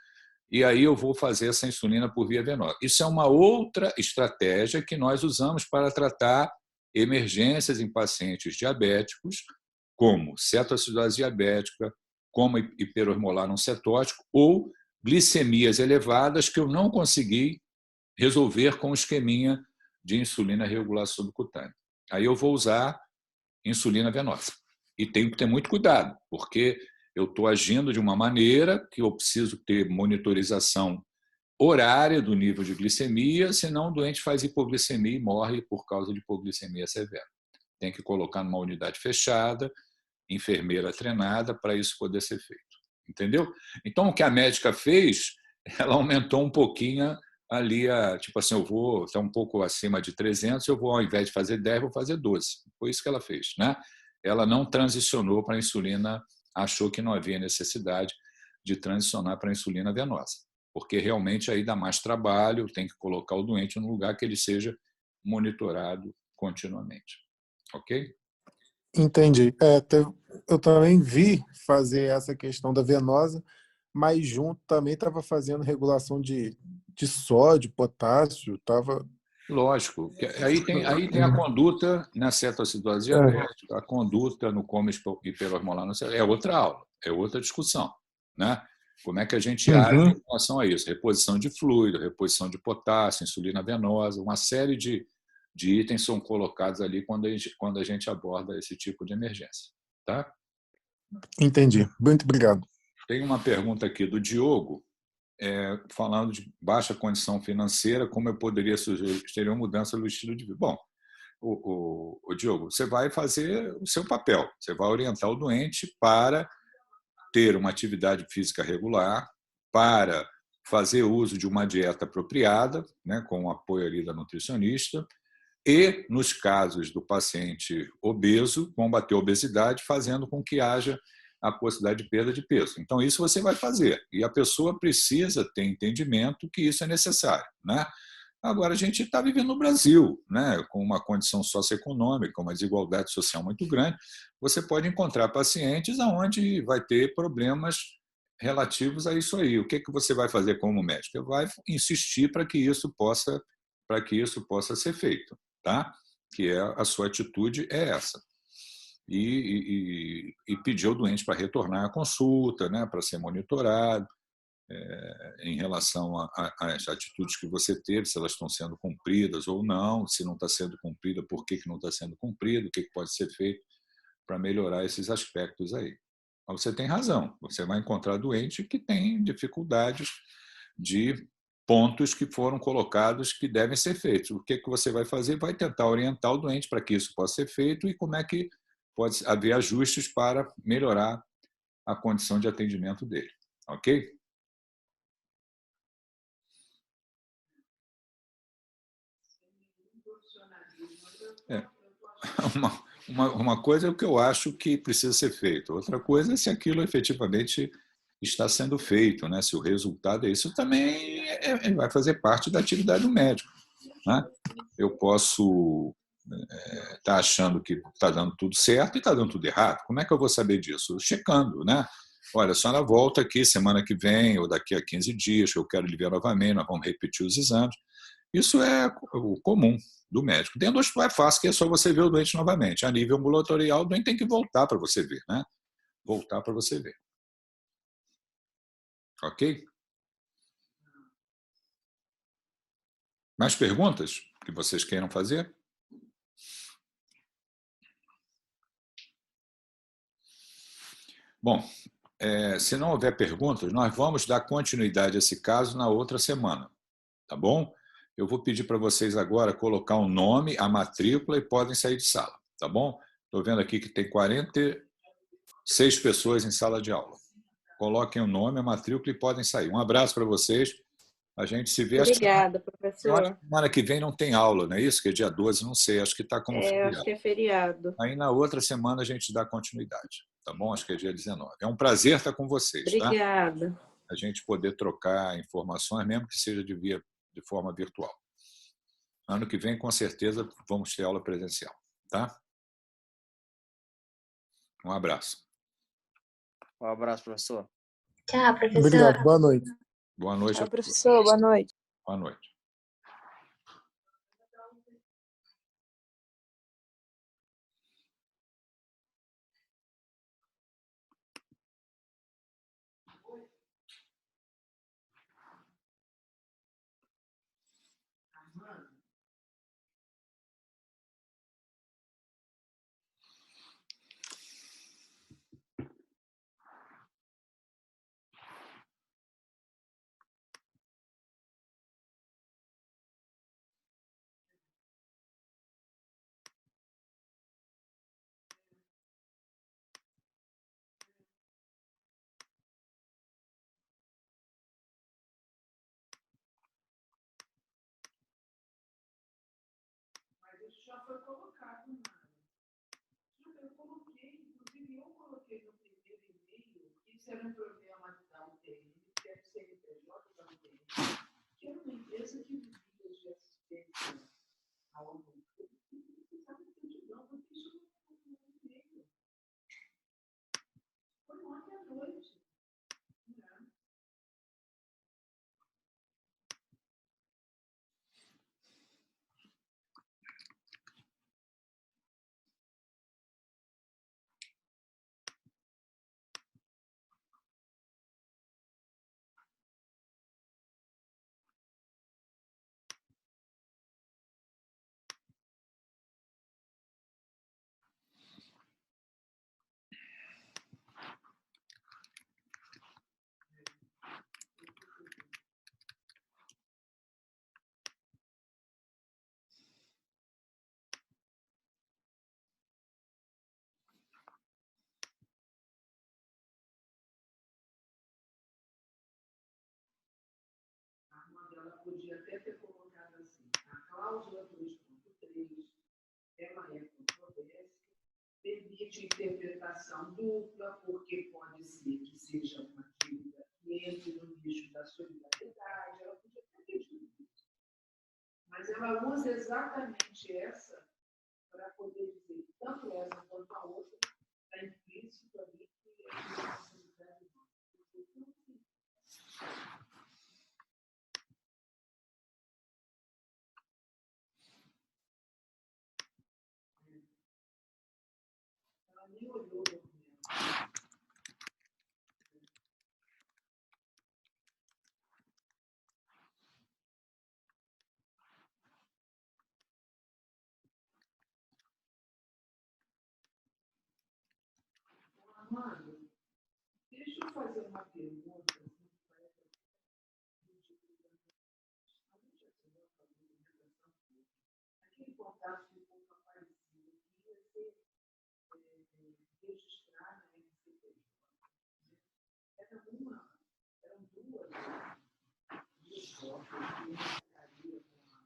e aí eu vou fazer essa insulina por via venosa. Isso é uma outra estratégia que nós usamos para tratar emergências em pacientes diabéticos, como cetoacidose diabética, como hiperosmolar não cetótico, ou glicemias elevadas que eu não consegui resolver com o esqueminha de insulina regular subcutânea. Aí eu vou usar insulina venosa. E tenho que ter muito cuidado, porque eu estou agindo de uma maneira que eu preciso ter monitorização horária do nível de glicemia, senão o doente faz hipoglicemia e morre por causa de hipoglicemia severa. Tem que colocar numa unidade fechada, enfermeira treinada, para isso poder ser feito. Entendeu? Então, o que a médica fez, ela aumentou um pouquinho ali, tipo assim, eu vou estar um pouco acima de 300, eu vou, ao invés de fazer 10, vou fazer 12. Foi isso que ela fez, né? Ela não transicionou para a insulina, achou que não havia necessidade de transicionar para a insulina venosa, porque realmente aí dá mais trabalho, tem que colocar o doente num lugar que ele seja monitorado continuamente. Ok? Entendi. Eu também vi fazer essa questão da venosa, mas junto também estava fazendo regulação de sódio, potássio, estava... Lógico. Aí tem a conduta na cetoacidose diabética, a conduta no coma hiperosmolar, é outra aula, é outra discussão, né? Como é que a gente age em relação a isso? Reposição de fluido, reposição de potássio, insulina venosa, uma série de de itens são colocados ali quando a gente aborda esse tipo de emergência. Tá? Entendi. Muito obrigado. Tem uma pergunta aqui do Diogo, falando de baixa condição financeira, como eu poderia sugerir uma mudança no estilo de vida. Bom, o Diogo, você vai fazer o seu papel, você vai orientar o doente para ter uma atividade física regular, para fazer uso de uma dieta apropriada, né, com o apoio ali da nutricionista, e, nos casos do paciente obeso, combater a obesidade, fazendo com que haja a possibilidade de perda de peso. Então, isso você vai fazer. E a pessoa precisa ter entendimento que isso é necessário. Né? Agora, a gente está vivendo no Brasil, né, com uma condição socioeconômica, uma desigualdade social muito grande. Você pode encontrar pacientes onde vai ter problemas relativos a isso aí. O que você vai fazer como médico? Você vai insistir para que isso possa ser feito. Tá? Que a sua atitude é essa. E pedir ao doente para retornar à consulta, né, para ser monitorado em relação às atitudes que você teve, se elas estão sendo cumpridas ou não, se não está sendo cumprida, por que não está sendo cumprida, o que pode ser feito para melhorar esses aspectos aí. Mas você tem razão, você vai encontrar doente que tem dificuldades de pontos que foram colocados que devem ser feitos. O que você vai fazer? Vai tentar orientar o doente para que isso possa ser feito e como é que pode haver ajustes para melhorar a condição de atendimento dele. Ok? Uma coisa é o que eu acho que precisa ser feito, outra coisa é se aquilo efetivamente está sendo feito, né? Se o resultado é isso, também vai fazer parte da atividade do médico. Né? Eu posso estar achando que está dando tudo certo e está dando tudo errado. Como é que eu vou saber disso? Checando, né? Olha, a senhora volta aqui semana que vem ou daqui a 15 dias, que eu quero lhe ver novamente, nós vamos repetir os exames. Isso é o comum do médico. Dentro do hospital é fácil, que é só você ver o doente novamente. A nível ambulatorial, o doente tem que voltar para você ver, né? Voltar para você ver. Ok? Mais perguntas que vocês queiram fazer? Bom, se não houver perguntas, nós vamos dar continuidade a esse caso na outra semana, tá bom? Eu vou pedir para vocês agora colocar o nome, a matrícula e podem sair de sala, tá bom? Estou vendo aqui que tem 46 pessoas em sala de aula. Coloquem o nome, a matrícula e podem sair. Um abraço para vocês. A gente se vê. Obrigada, professor. Semana que vem não tem aula, não é isso? Que é dia 12, não sei, acho que está como feriado. Acho que é feriado. Aí na outra semana a gente dá continuidade, tá bom? Acho que é dia 19. É um prazer estar com vocês, Obrigada. tá? A gente poder trocar informações, mesmo que seja de forma virtual. Ano que vem, com certeza, vamos ter aula presencial, tá? Um abraço. Um abraço, professor. Tchau, professor. Obrigado. Boa noite. Boa noite. Tchau, professor. Boa noite. Boa noite. Mas isso já foi colocado, né? Eu coloquei, inclusive eu coloquei no primeiro e-mail, que isso era um problema da UTM, que é o CNPJ da UTM, que era uma empresa que vivia de assistência ao aluno. Eu precisava de certidão, porque isso não foi no e-mail. Foi ontem à noite. Né? podia até ter colocado assim, a cláusula 2.3, ela é controversa, permite interpretação dupla, porque pode ser que seja uma dívida que entre no nicho da solidariedade, ela podia ter pedido isso. Mas ela usa exatamente essa para poder dizer que tanto essa quanto a outra está implícito ali que é responsabilidade humana. Ela nem olhou o documento. Amado, deixa eu fazer uma pergunta. Assim, que parece que a gente assinou a documentação toda. Aquele contato ficou aparecido que ia ser registrar na MCPJ. Eram duas fotos que eu ficaria com a.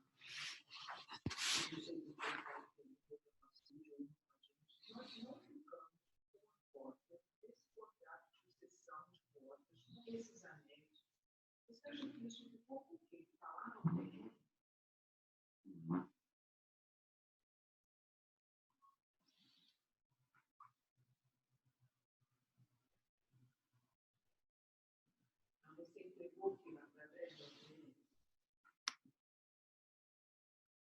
Não sei se você sabe que ele foi para a família ou não a gente. Nós não ficamos com a cópia desse contrato de cessão de cotas, com esses anéis. Você acha que isso ficou por quê? Está lá no terreno? Você entregou o quê?